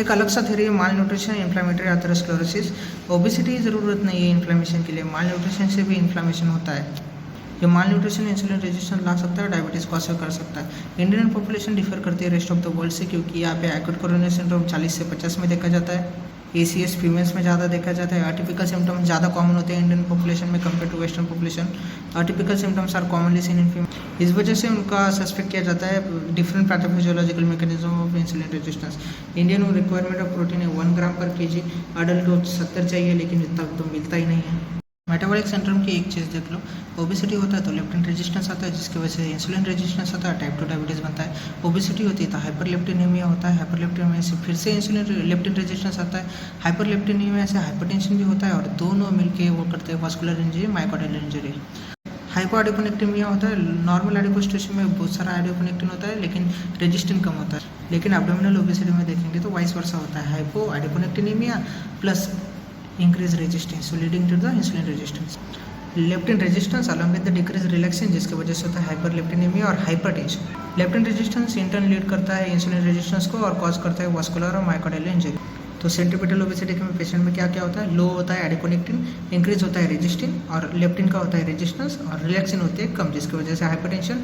S1: एक अलग सा थ्योरी है माल न्यूट्रिशन इन्फ्लेमेटरी आर्थरोस्क्लेरोसिस। ओबेसिटी ज़रूरत नहीं है इन्फ्लेमेशन के लिए, माल न्यूट्रिशन से भी इन्फ्लेमेशन होता है। ये माल न्यूट्रिशन इंसुलिन रेजिस्टेंस ला सकता है, डायबिटीज़ को असर कर सकता है। इंडियन पॉपुलेशन डिफर करती है रेस्ट ऑफ द वर्ल्ड से, क्योंकि यहाँ पे एक्यूट कोरोनरी सिंड्रोम 40 से 50 में देखा जाता है। ACS फीमेल्स में ज़्यादा देखा जाता है। अटिपिकल सिम्टम्स ज़्यादा कॉमन होते हैं इंडियन पॉपुलेशन में compare to western population. Atypical symptoms are commonly seen in female. इस वजह से उनका सस्पेक्ट किया जाता है different pathophysiological mechanism of insulin resistance. Indian requirement of protein है 1 ग्राम पर kg, अडल्ट को 70 चाहिए, लेकिन इतना तो मिलता ही नहीं है। मेटाबॉलिक सिंड्रोम की एक चीज़ देख लो, ओबेसिटी होता है तो लेप्टिन रेजिस्टेंस आता है, जिसकी वजह से इंसुलिन रेजिस्टेंस आता है, टाइप 2 डायबिटीज़ बनता है। ओबेसिटी होती है तो हाइपरलेप्टिनेमिया होता है, हाइपरलेप्टिनेमिया से फिर से इंसुलिन लेप्टिन रेजिस्टेंस आता है। हाइपरलेप्टिनेमिया से हाइपरटेंशन भी होता है और दोनों मिलके वो करते हैं वास्कुलर इंजरी, मायोकार्डियल इंजरी। हाइपोएडिपोनेक्टेमिया होता है, नॉर्मल एडिपोज टिश्यू में बहुत सारा एडिपोनेक्टिन होता है लेकिन रेजिस्टेंस कम होता है। लेकिन एब्डोमिनल ओबेसिटी में देखेंगे तो वाइस वर्सा होता है, hypoadiponectinaemia plus increase resistance, so leading to the insulin resistance. Leptin resistance along with the decrease relaxation, जिसकी वजह से होता है हाइपरलेप्टिनेमिया और hypertension. Leptin resistance in turn lead करता है इंसुलिन रेजिस्टेंस को और कॉज करता है वास्कुलर और मायोकार्डियल इंजरी। तो सेंट्रीपिटल ओबेसिटी के पेशेंट में क्या क्या होता है, लो होता है एडिपोनेक्टिन, इंक्रीज होता है रेजिस्टिन, और लेप्टिन का होता है रेजिस्टेंस और रिलैक्सेशन होती है कम, जिसकी वजह से हाइपरटेंशन।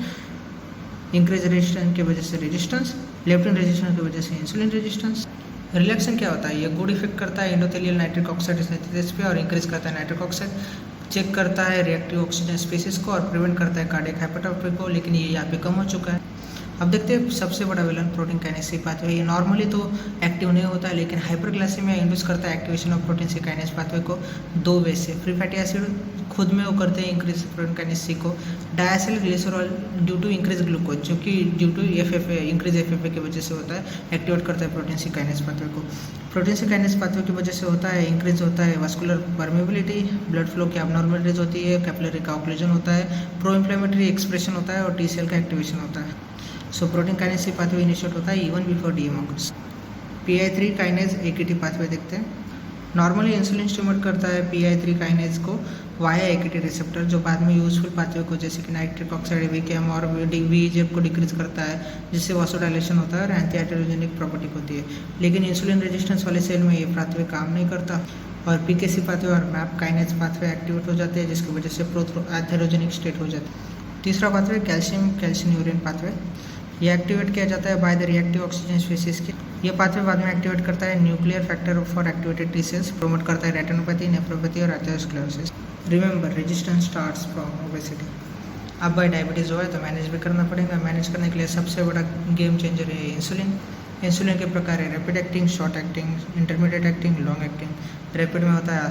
S1: इंक्रीज रेजिस्टेंस की वजह से रेजिस्टेंस, लेप्टिन रेजिस्टेंस की वजह से इंसुलिन रेजिस्टेंस। रिलैक्सेशन क्या होता है, ये गुड इफेक्ट करता है एंडोथेलियल नाइट्रिक ऑक्साइड सिंथेसिस पे और इंक्रीज करता है नाइट्रिक ऑक्साइड, चेक करता है रिएक्टिव ऑक्सीजन स्पीसीज को और प्रिवेंट करता है कार्डियक हाइपरट्रोफी को, लेकिन ये यहाँ पे कम हो चुका है। अब देखते हैं सबसे बड़ा villain protein kinase C pathway. ये नॉर्मली तो एक्टिव नहीं होता है, लेकिन हाइपरग्लाइसेमिया इंड्यूस करता है activation of protein C kinase pathway को 2 वे से। फ्री फैटी एसिड खुद में वो करते हैं इंक्रीज प्रोटीन काइनेज C को, diacylglycerol due to increase glucose, जो कि due to FFA increase FFA की वजह से होता है, एक्टिवेट करता है प्रोटीन C काइनेज पाथवे को। प्रोटीन C काइनेज पाथवे की वजह से होता है इंक्रीज होता है वास्कुलर परमेबिलिटी, ब्लड फ्लो की अबनॉर्मलिटीज होती है, कैपिलरी का ऑक्लूजन होता है, प्रो इन्फ्लेमेटरी एक्सप्रेशन होता है और T सेल का एक्टिवेशन होता है। So protein kinase C pathway initiate होता है even before DM occurs. PI3 kinase AKT pathway देखते हैं। नॉर्मली इंसुलिन स्टिमुलेट करता है PI3 काइनेज को वाया AKT रिसेप्टर, जो बाद में यूजफुल पाथवे को जैसे कि नाइट्रिक ऑक्साइड VKM और VEGF को डिक्रीज करता है, जिससे वासोडाइलेशन होता है और एंटी एथेरोजेनिक प्रॉपर्टी होती है। लेकिन इंसुलिन रेजिस्टेंस वाले सेल में ये पाथवे काम नहीं करता और PKC पाथवे और MAP काइनेज पाथवे एक्टिवेट हो जाते हैं, जिसकी वजह से प्रो एथेरोजेनिक स्टेट हो जाती है। तीसरा पाथवे कैल्शियम यूरिन पाथवे, ये एक्टिवेट किया जाता है by the reactive oxygen species के। ये पाथवे बाद में एक्टिवेट करता है nuclear factor for activated T cells, promote करता है रेटिनोपैथी, नेफ्रोपैथी और atherosclerosis. Remember resistance starts from obesity. अब बाय डायबिटीज़ हुआ है तो मैनेज भी करना पड़ेगा। मैनेज करने के लिए सबसे बड़ा गेम चेंजर है इंसुलिन। इंसुलिन के प्रकार है rapid acting, short acting, intermediate acting, long acting. Rapid में होता है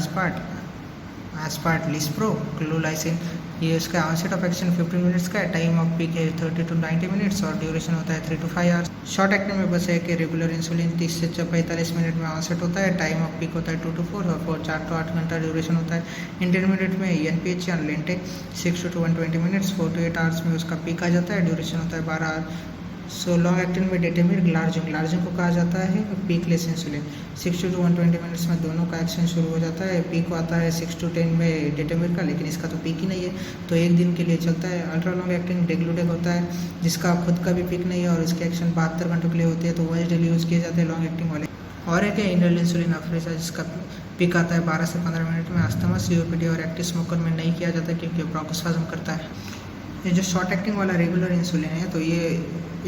S1: एस्पार्ट, लिस्प्रो, ग्लूलाइसिन। ये इसका ऑनसेट ऑफ एक्शन 15 मिनट्स का है, टाइम ऑफ पीक है 30 to 90 मिनट्स और ड्यूरेशन होता है 3 to 5 आवर्स। शॉर्ट एक्टिंग में बस है कि रेगुलर इंसुलिन 30 से 45 मिनट में ऑनसेट होता है, टाइम ऑफ पीक होता है 2 to 4 और 4 to 8 घंटा ड्यूरेशन होता है। इंटरमीडिएट में NPH या लेंटे 60 to 120 मिनट्स, 4 to 8 आवर्स में उसका पीक आ जाता है, ड्यूरेशन होता है 12 आवर्स। सो लॉन्ग एक्टिंग में डेटेमिर, ग्लार्जिन को कहा जाता है पीकलेस इंसुलिन। 60 to 120 मिनट्स में दोनों का एक्शन शुरू हो जाता है। पीक आता है 6 to 10 में डेटेमिर का, लेकिन इसका तो पीक ही नहीं है, तो एक दिन के लिए चलता है। अल्ट्रा लॉन्ग एक्टिंग डेग्लूडेक होता है, जिसका खुद का भी पीक नहीं है और इसके एक्शन 72 घंटों के लिए होते हैं, तो वही डेली यूज़ किए जाते हैं लॉन्ग एक्टिंग वाले। और एक है इंडल इंसुलिन अफ्रीसा, जिसका पिक आता है 12 से 15 मिनट में। अस्थमा, सीओपीडी और एक्टिव स्मोकर में नहीं किया जाता क्योंकि ब्रोंकोस्पाज्म करता है। ये जो शॉर्ट एक्टिंग वाला रेगुलर इंसुलिन है, तो ये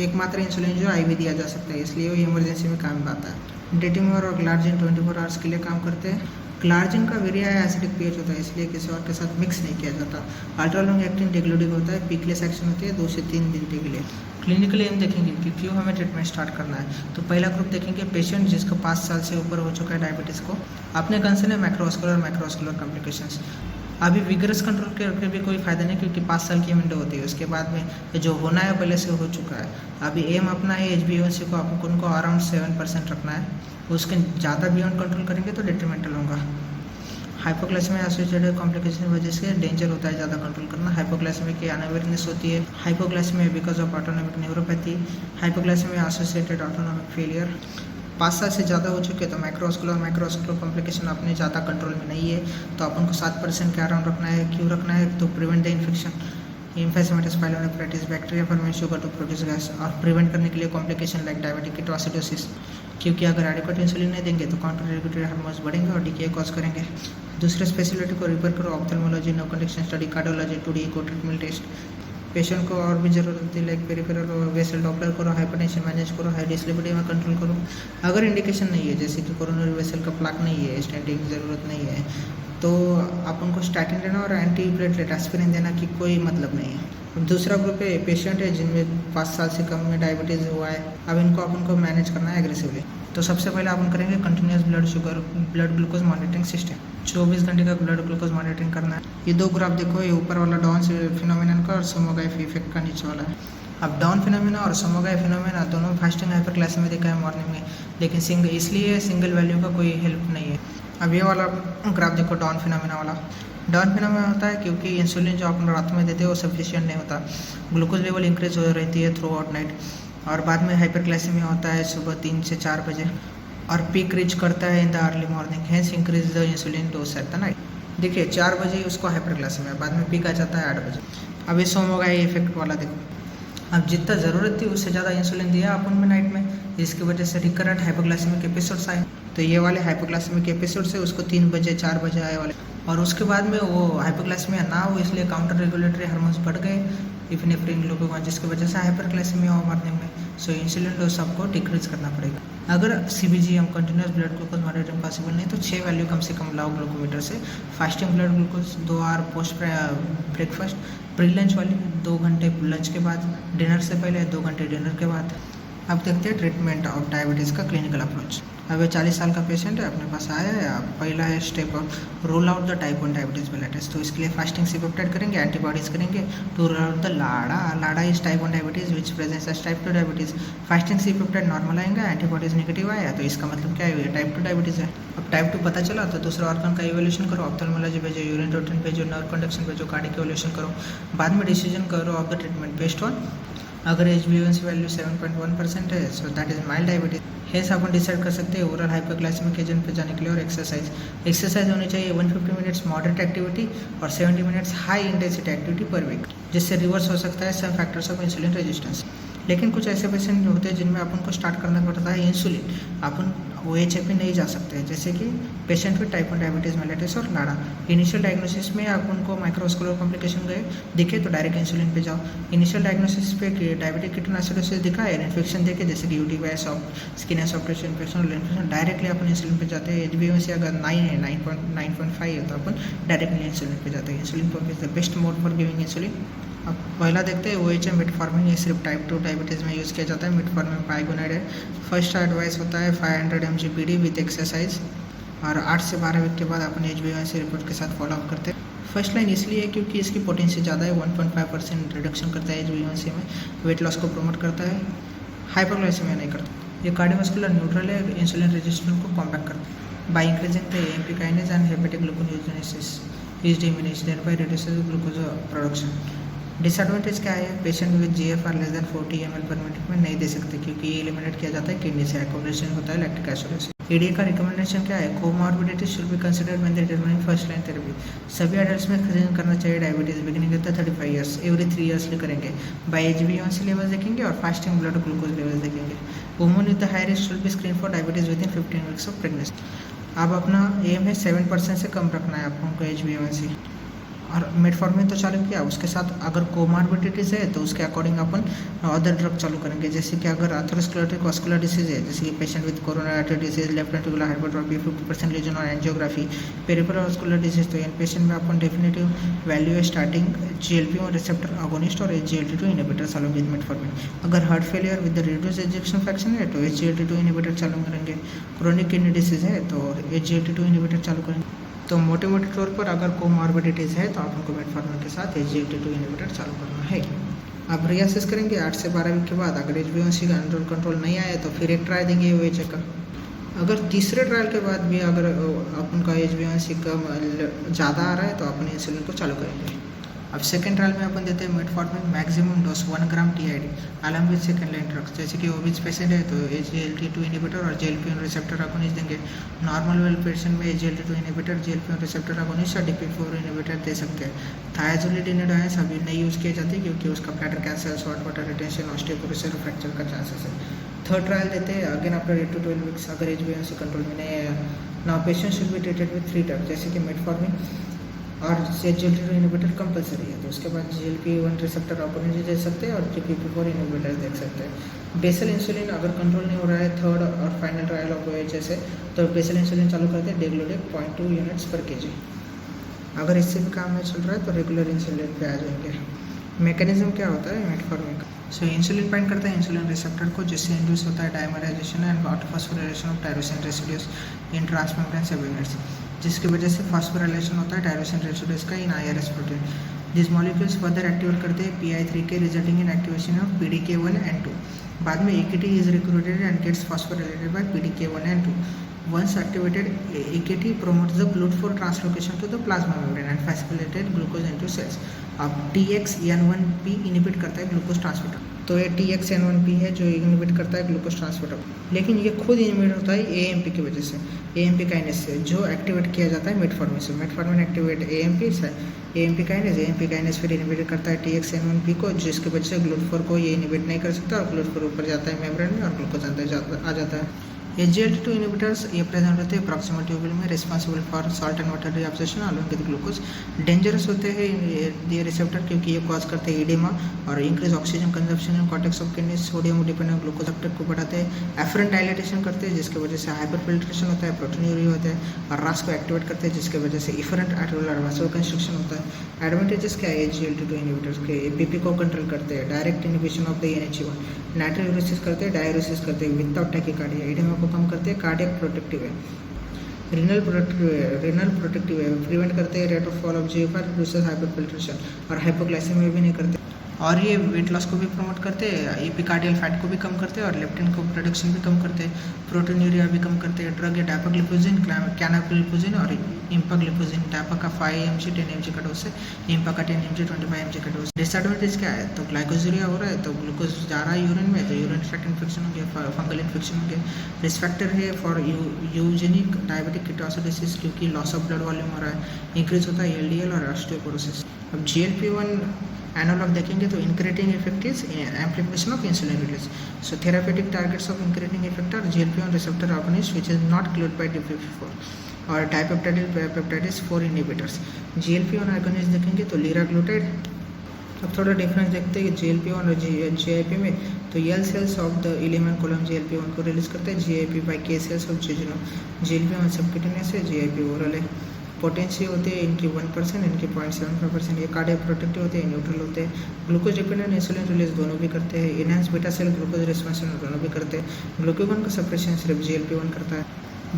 S1: एकमात्र इंसुलिन जो आईवी दिया जा सकता है, इसलिए वो इमरजेंसी में काम में आता है। डेटिमोर और ग्लार्जिन 24 आवर्स के लिए काम करते हैं। ग्लार्जिन का वेरी हाई एसिडिक पीएच होता है, इसलिए किसी और के साथ मिक्स नहीं किया जाता। अल्ट्रा लॉन्ग एक्टिंग डेग्लूडिक होता है, पीकलेस एक्शन होती है 2 से 3 दिन के लिए। क्लिनिकली हम देखेंगे कि क्यों हमें ट्रीटमेंट स्टार्ट करना है। तो पहला ग्रुप देखेंगे पेशेंट जिसको 5 साल से ऊपर हो चुका है डायबिटीज़ को, अपने कंसर्न है मैक्रोवास्कुलर कॉम्प्लिकेशंस। अभी विगरस कंट्रोल करके भी कोई फ़ायदा नहीं, क्योंकि 5 साल की विंडो होती है। उसके बाद में जो होना है पहले से हो चुका है। अभी एम अपना है HbA1c को आपको उनको अराउंड 7% रखना है। उसके ज़्यादा बियॉन्ड कंट्रोल करेंगे तो डिट्रीमेंटल होगा। हाइपोग्लाइसेमिया एसोसिएटेड कॉम्प्लिकेशन की वजह से डेंजर होता है ज़्यादा कंट्रोल करना। हाइपोग्लाइसेमिया की अनअवेयरनेस होती है। Hypoglycaemia because of autonomic neuropathy. Hypoglycaemia associated autonomic failure. 5 साल से ज़्यादा हो चुके तो माइक्रोवास्कुलर कॉम्प्लिकेशन अपने ज़्यादा कंट्रोल में नहीं है, तो अपन को 7% के अराउंड रखना है। क्यों रखना है? तो prevent the infection, emphysematous pyelonephritis, bacteria formation, sugar to produce gas, और प्रिवेंट करने के लिए कॉम्प्लिकेशन लाइक डायबिटिक कीटोसिडोसिस, क्योंकि अगर एडिक्वेट इंसुलिन नहीं देंगे तो काउंटर रेगुलेटरी हार्मोन्स बढ़ेंगे और डीके कॉज करेंगे। दूसरे स्पेशलिटी को रिफर करो ophthalmology, no conduction study, cardiology, 2D echo treatment test. Patient को और भी जरूरत होती है, लाइक पेरिफेरल वेसल डॉपलर करो, हाइपरटेंशन मैनेज करो, हाई डिस्लिपिडेमिया कंट्रोल करो। अगर इंडिकेशन नहीं है, जैसे कि कोरोनरी वेसल का प्लाक नहीं है, स्टेंटिंग की ज़रूरत नहीं है, तो अपन को स्टैटिन देना और एंटी प्लेटलेट एस्पिरिन देना की कोई मतलब नहीं है। दूसरा ग्रुप है पेशेंट है जिनमें 5 साल से कम में डायबिटीज़ हुआ है। अब इनको अपन को मैनेज करना है एग्रेसिवली। तो सबसे पहले अपन करेंगे continuous blood glucose monitoring system. 24 घंटे का ब्लड ग्लूकोज मॉनिटरिंग करना है। ये 2 ग्राफ देखो, ये ऊपर वाला डाउन फिनोमिनन का और सोमोग्राफ इफेक्ट का नीचे वाला है। अब डाउन फिनोमिना और सोमोग्राफ फिनोमिना दोनों फास्टिंग हाइपरग्लाइसेमिया में देखा है मॉर्निंग में, लेकिन इसलिए सिंगल वैल्यू का कोई हेल्प नहीं है। अब ये वाला ग्राफ देखो, डाउन फिनोमिना वाला। डाउन फिनोमिना होता है क्योंकि इंसुलिन जो अपन रात में देते हैं वो सफिशिएंट नहीं होता। ग्लूकोज लेवल इंक्रीज हो रहती है थ्रू आउट नाइट, और बाद में हाइपरग्लाइसेमिया होता है सुबह 3 से 4 बजे, और पीक रीच करता है in the early morning, hence increase the insulin dose at the night. देखिए 4 बजे उसको हाइपरग्लाइसेमिया, बाद में पीक आ जाता है 8 बजे। अब ये सोमोग्राफ इफेक्ट वाला देखो, अब जितना ज़रूरत थी उससे ज़्यादा इंसुलिन दिया अपन में नाइट में, जिसकी वजह से रिकरेंट हाइपोग्लाइसेमिक एपिसोड्स आए। तो ये वाले हाइपोग्लाइसेमिक एपिसोड से उसको 3 बजे 4 बजे आए वाले, और उसके बाद में वो हाइपोग्लाइसेमिया ना हो, इसलिए काउंटर रेगुलेटरी हार्मोन्स बढ़ गए, इफिनेफ्रिन ग्लूकागॉन, जिसकी वजह से हाइपरग्लाइसेमिया हो मॉर्निंग में। सो इंसुलिन डोज सबको डिक्रीज करना पड़ेगा। अगर CBGM continuous blood glucose monitoring possible नहीं तो 6 वैल्यू कम से कम लाओ ग्लूकोमीटर से। Fasting blood glucose 2 hour post breakfast, pre lunch वाली 2 घंटे लंच के बाद, डिनर से पहले 2 घंटे डिनर के बाद। अब देखते हैं ट्रीटमेंट ऑफ डायबिटीज़ का क्लिनिकल अप्रोच। अब ये 40 साल का पेशेंट है, अपने पास आया है। अब पहला है step rule out the type 1 diabetes mellitus. तो इसके लिए फास्टिंग C-पेप्टाइड करेंगे, एंटीबॉडीज करेंगे to rule out the LADA is type 1 diabetes which presents as type 2 diabetes. Fasting C-पेप्टाइड नॉर्मल आएगा, एंटीबॉडीज नेगेटिव आया, तो इसका मतलब क्या है, टाइप 2 डायबिटीज़ है। अब टाइप 2 पता चला तो दूसरा ऑर्गन का इवोल्यूशन करो, ऑप्थेल्मोलॉजी भेजो, यूरिन रोटेन भेजो, नर्व कंडक्शन भेजो, कार्डियक इवोल्यूशन करो, बाद में डिसीजन करो of the treatment based on. अगर HbA1c वैल्यू 7.1% है, so that is mild diabetes. Hence upon decide कर सकते हैं ओरल हाइपोग्लाइसेमिक एजेंट पे जाने के लिए। और एक्सरसाइज होनी चाहिए 150 मिनट्स मॉडरेट एक्टिविटी और 70 minutes high intensity activity per week, जिससे रिवर्स हो सकता है some factors of insulin resistance. लेकिन कुछ ऐसे पेशेंट होते हैं जिनमें अपन को स्टार्ट करना पड़ता है इंसुलिन, अपन OHA पे नहीं जा सकते हैं, जैसे कि patient with type 1 diabetes mellitus और लाड़ा। इनिशियल डायग्नोसिस में अपन को माइक्रोवास्कुलर कॉम्प्लिकेशन गए दिखे तो डायरेक्ट इंसुलिन पे जाओ। इनिशियल डायग्नोसिस पे डायबिटिक कीटोसिडोसिस दिखा है, इन्फेक्शन देखे जैसे कि UTI, skin soft tissue infection और इन्फेक्शन, डायरेक्टली अपन इंसुलिन पे जाते हैं। HbA1c अगर 9 है, 9.5 है, तो अपन डायरेक्टली इंसुलिन पे जाते हैं। Insulin pump is the best mode for giving insulin. अब पहला देखते हैं OHA मेटफॉर्मिन, ये सिर्फ टाइप 2 डायबिटीज़ में यूज़ किया जाता है। मेटफॉर्मिन पाइगोनाइड है। फर्स्ट एडवाइस होता है 500 mg PD विथ एक्सरसाइज, और 8 से 12 वीक के बाद अपन HbA1c रिपोर्ट के साथ फॉलोअप करते हैं। फर्स्ट लाइन इसलिए है क्योंकि इसकी पोटेंसी ज़्यादा है, 1.5% रिडक्शन करता है HbA1c में, वेट लॉस को प्रमोट करता है, हाइपोग्लाइसेमिया नहीं करता। ये कार्डियोवास्कुलर न्यूट्रल है, इंसुलिन रेजिस्टेंस को कॉम्पैक्ट करता है। By increasing the AMP kinase and hepatic gluconeogenesis is diminished, thereby reduces glucose production. Disadvantage क्या है, patient with GFR less than 40 ml per minute में नहीं दे सकते क्योंकि ये एलिमिनेट किया जाता है किडनी से, अकोमोडेशन होता है लैक्टिक एसिड से। EDA का रिकमेंडेशन क्या है, comorbidity should be considered when determining first line therapy. सभी एडल्ट्स में स्क्रीनिंग करना चाहिए diabetes, beginning with 35 years, every 3 years करेंगे। बाय HbA1c लेवल्स देखेंगे और फास्टिंग ब्लड ग्लूकोज लेवल्स देखेंगे। Women with the high risk should be screen for diabetes with in 15 weeks of pregnancy. अब अपना एम है 7% से कम रखना है आपको HbA1c। और मेटफॉर्मिन तो चालू किया, उसके साथ अगर कोमार्बिडिटीज़ है तो उसके अकॉर्डिंग अपन अदर ड्रग चालू करेंगे। जैसे कि अगर एथेरोस्क्लेरोटिक वास्कुलर डिसीज है, जैसे कि patient with coronary artery disease, left ventricular hypertrophy, 50% lesion और एंजियोग्राफी, पेरिफेरल वास्कुलर डिसीज, तो इन पेशेंट में अपन डेफिनेटिव वैल्यू है स्टार्टिंग GLP-1 रिसेप्टर अगोनिस्ट और SGLT2 इनहिबिटर चालू विद मेटफॉर्मिन। अगर heart failure with the reduce ejection fraction है तो SGLT2 इनहिबिटर चालू करेंगे। क्रोनिक किडनी डिसीज है तो SGLT2 इनहिबिटर चालू करेंगे। तो मोटे मोटे तौर पर अगर कोमॉर्बिडिटीज़ है तो आपको मेटफॉर्मिन के साथ SGLT2 इनहिबिटर चालू करना है। अब रियासिस करेंगे 8 से 12 वीक के बाद। अगर HbA1c का कंट्रोल नहीं आया तो फिर एक ट्राई देंगे वो चेकअप। अगर तीसरे ट्रायल के बाद भी अगर अपन का HbA1c कम ज़्यादा आ रहा है तो अपन इंसुलिन को चालू करेंगे। अब सेकेंड ट्रायल में अपन देते हैं metformin maximum dose 1 gram TID along with second line drugs. जैसे कि ओबीज पेशेंट है तो SGLT2 इनहिबिटर और GLP-1 रिसेप्टर अगोनिस्ट देंगे। नॉर्मल वेल पेशेंट में SGLT2 inhibitor, GLP-1 receptor agonist और DPP-4 इनहिबिटर दे सकते हैं। थायाजोलिडिनिडाइंस अभी नहीं यूज़ किए जाते क्योंकि उसका bladder cancer, salt water retention, osteoporosis और फ्रैक्चर का चांसेस है। थर्ड ट्रायल देते हैं अगेन आफ्टर 8 to 12 वीक्स। अगर HbA1c कंट्रोल में नहीं है now patient should be treated with 3 drugs, जैसे कि मेटफॉर्मिन और SGLT2 इनहिबिटर कंपलसरी है। तो उसके बाद GLP-1 रिसेप्टर अगोनिस्ट दे सकते हैं और DPP-4 इनहिबिटर देख सकते हैं। बेसल इंसुलिन अगर कंट्रोल नहीं हो रहा है थर्ड और फाइनल ट्रायल ऑफ OHS है तो बेसल इंसुलिन चालू करते हैं डेग्लुडेक 0.2 यूनिट्स पर kg। अगर इससे भी काम नहीं चल रहा है तो रेगुलर इंसुलिन पे आ जाएंगे। मैकेनिज्म क्या होता है मेटफॉर्मिन का? सो इंसुलिन बाइंड करता है इंसुलिन रिसेप्टर को, जिससे इंड्यूस होता है dimerisation and autophosphorylation of tyrosine residues in transmembrane subunits, जिसकी वजह से फॉस्फोराइलेशन होता है टायरोसिन रेसिड्यूज का in IRS protein. This molecules further activate करते हैं PI3K resulting in activation of PDK1 and 2। बाद में AKT is recruited and gets phosphorylated by PDK1 and 2। Once activated, AKT promotes the GLUT4 translocation to the plasma membrane and facilitated glucose into cells। अब TXN1P inhibit करता है glucose transporter, तो ये TXN1P है जो inhibit करता है glucose transporter, लेकिन ये खुद इनिबिट होता है AMP की वजह से, AMP काइनेस से, जो एक्टिवेट किया जाता है मेटफॉर्मिन से। मेटफॉर्मिन एक्टिवेट AMP से, AMP काइनेस फिर इनिबिट करता है TXN1P को, जिसकी वजह से GLUT4 को ये इनिबिट नहीं कर सकता और GLUT4 ऊपर जाता है मेम्ब्रेन में और ग्लूकोज अंदर आ जाता है। SGLT2 इनहिबिटर्स ये प्रेजेंट होते हैं प्रॉक्सिमल ट्यूब्यूल में, responsible for salt and water reabsorption along with glucose. Dangerous होते हैं ये रिसेप्टर क्योंकि ये कॉज करते हैं एडिमा और increase oxygen consumption in cortex of kidney, sodium dependent glucose Uptake को बढ़ाते हैं, एफरेंट डायलेटेशन करते हैं जिसकी वजह से हाइपर फिल्ट्रेशन होता है, प्रोटीनूरिया होता है और रास को एक्टिवेट करते हैं जिसकी वजह से इफरेंट आर्टिकुलर वासो कंस्ट्रक्शन होता है। एडवांटेजेस क्या है SGLT2 इनहिबिटर्स के? PP को कंट्रोल करते हैं, direct inhibition of the NH1, नाइट्रोयूरेसिस करते हैं, डाययूरेसिस करते हैं विदाउट टैकीकार्डिया, एडिमा को कम करते हैं, कार्डियक प्रोटेक्टिव है, रीनल प्रोटेक्टिव है, प्रिवेंट करते हैं rate of fall of GFR, reduces hyperfiltration और हाइपोग्लाइसेमिया भी नहीं करते, और ये वेट लॉस को भी प्रमोट करते हैं, एपिकार्डियल फैट को भी कम करते हैं और लेप्टिन को प्रोडक्शन भी कम करते हैं, प्रोटीनूरिया भी कम करते हैं। ड्रग है डापाग्लिफोजिन, कैनाग्लिफोजिन और इम्पाग्लिफोजिन। डापा का 5 mg 10 mg का डोज है, इम्पा का 10 mg 25 mg का डोज। डिसएडवांटेज क्या है? तो ग्लाइकोजुरिया हो रहा है तो ग्लूकोज जा रहा है यूरिन में तो यूरिन ट्रैक्ट इन्फेक्शन हो गया, फंगल इन्फेक्शन हो गया। रिस्क फैक्टर है फॉर यूजेनिक डायबिटिक कीटोसिडोसिस क्योंकि लॉस ऑफ ब्लड वॉल्यूम हो रहा है, इंक्रीज होता है LDL और ऑस्टियोपोरोसिस। अब GLP-1 एनालॉग देखेंगे तो incretin effect is amplification of insulin release. So therapeutic targets of incretin effect are GLP-1 receptor agonist which is not cleaved by DPP-4 और डाइपेप्टाइडिस 4 इनहिबिटर्स। GLP-1 अगोनिस्ट देखेंगे तो लीराग्लूटाइड। अब थोड़ा डिफरेंस देखते हैं GLP-1 और GIP में, तो L cells of the ileum colon GLP-1 को रिलीज करते हैं, GIP by K cells of jejunum. GLP-1 subcutaneous है, GIP ओरल है। पोटेंशियल होते हैं इनकी 1%, इनके 0.75%। ये कार्डियक प्रोटेक्टिव होते हैं, न्यूट्रल होते हैं, ग्लूकोज डिपेंडेंट इंसुलिन रिलीज दोनों भी करते हैं, enhance beta cell glucose response दोनों भी करते हैं। ग्लूकोगन का सप्रेशन सिर्फ GLP-1 करता है,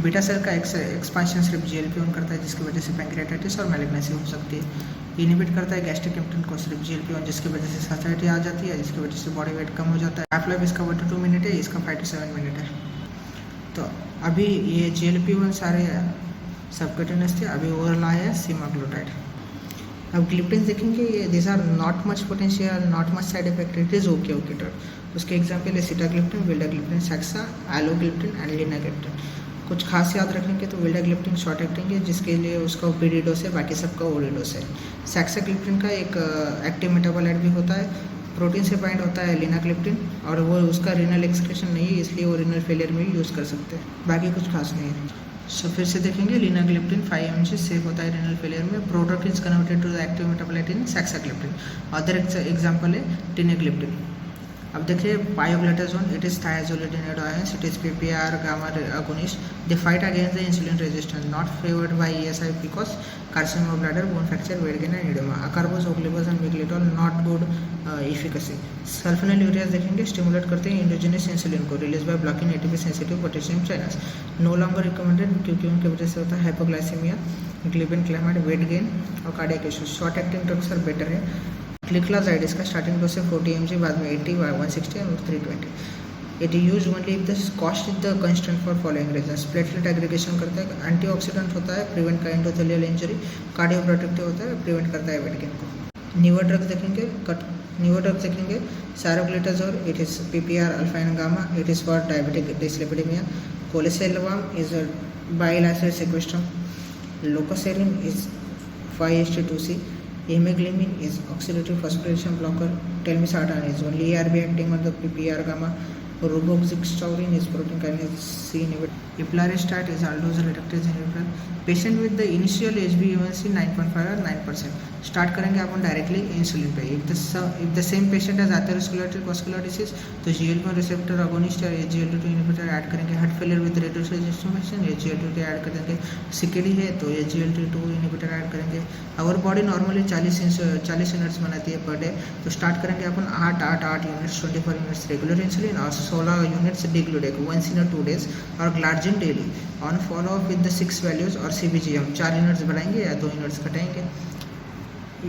S1: बीटा सेल का एक्सपांशन सिर्फ GLP-1 करता है जिसकी वजह से पैंक्रियाटाइटिस और मैलिग्नेंसी हो सकती है। इनिबिट करता है गैस्ट्रिक एम्पटिन को सिर्फ GLP-1 जिसकी वजह से सैचुरेटी आ जाती है, जिसकी वजह से बॉडी वेट कम हो जाता है। हाफ लाइफ इसका 1 to 2 मिनट है, इसका 5 to 7 मिनट है। तो अभी ये GLP-1 सारे सबक्यूटेनियस थे, अभी ओरल आया है सीमाग्लूटाइड। अब ग्लिप्टिन देखेंगे, ये this are not much potential, not much side effect, it is okay drug. उसके एग्जाम्पल है sitagliptin, vildagliptin, saxa, alogliptin and linagliptin. कुछ खास याद रखेंगे तो विल्डाग्लिप्टिन शॉर्ट एक्टिंग है जिसके लिए उसका ओपीडी डोज है, बाकी सबका ओडी डोज है। सक्साग्लिप्टिन का एक एक्टिव मेटाबोलाइट भी होता है, प्रोटीन से बाइंड होता है लिनाग्लिप्टिन और वो उसका रीनल एक्सक्रीशन नहीं है इसलिए वो रीनल फेलियर में भी यूज़ कर सकते हैं, बाकी कुछ खास नहीं है। सो फिर से देखेंगे लीनाग्लिप्टिन 5 mg सेफ होता है रेनल फेलियर में. Prodrug is converted to the active metabolite in saxagliptin. Other example है टिनेग्लिप्टिन. अब देखिए pioglitazone, it is thiazolidinate ions, it is PPAR gamma agonist. They fight against the insulin resistance, not favored by ESI because carcinoma of bladder, bone fracture, weight gain and edema. Acarbose, oglibos and miglitol not good efficacy. Sulfonylureas देखेंगे stimulate करते हैं endogenous insulin को, release by blocking ATP sensitive potassium channels. No longer recommended क्योंकि उनकी वजह से होता है hypoglycaemia, glibenclamide, weight gain और cardiac issues. Short acting drugs are better है. क्लिक्लाजाइड इसका स्टार्टिंग डोज है 40 mg, बाद में 80, 160 और 320. It use only if the cost is the constant for following reasons. Platelet aggregation करता है, एंटीऑक्सीडेंट होता है, प्रिवेंट का एंडोथेलियल इंजरी, कार्डियो प्रोटेक्टिव होता है, प्रिवेंट करता है वेट गेन को. न्यूअर ड्रग्स देखेंगे saroglitazar, it is PPAR alpha and gamma, it is for diabetic dyslipidaemia. Colesevelam is a bile acid sequestrant. Lorcaserin is 5-HT2C. Imeglimin is oxidative phosphorylation blocker. Telmisartan is only ARB acting on the PPAR gamma. Roboxyxtaurin is protein kinase C inhibitor. Iplaristat is aldose reductase inhibitor. Patient with the initial HbA1c 9.5 और 9%. Start करेंगे अपन directly insulin पे. If the same patient has atherosclerotic vascular disease तो GLP-1 receptor agonist और SGLT2 inhibitor add करेंगे. Heart failure with reduced resistance SGLT2 add करेंगे. CKD है तो SGLT2 inhibitor add करेंगे. आवर बॉडी नॉर्मली 40 यूनिट्स बनाती है पर डे. तो स्टार्ट करेंगे अपन 8 यूनिट्स 24 यूनिट्स रेगुलर इंसुलिन और 16 यूनिट्स डिग्लूडेक once in 2 days और glargine daily on follow up with the 6 values और CBG हम 4 यूनिट्स बढ़ाएंगे या 2 यूनिट्स घटाएंगे.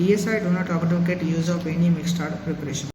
S1: ESI do not advocate use of any mixed preparation.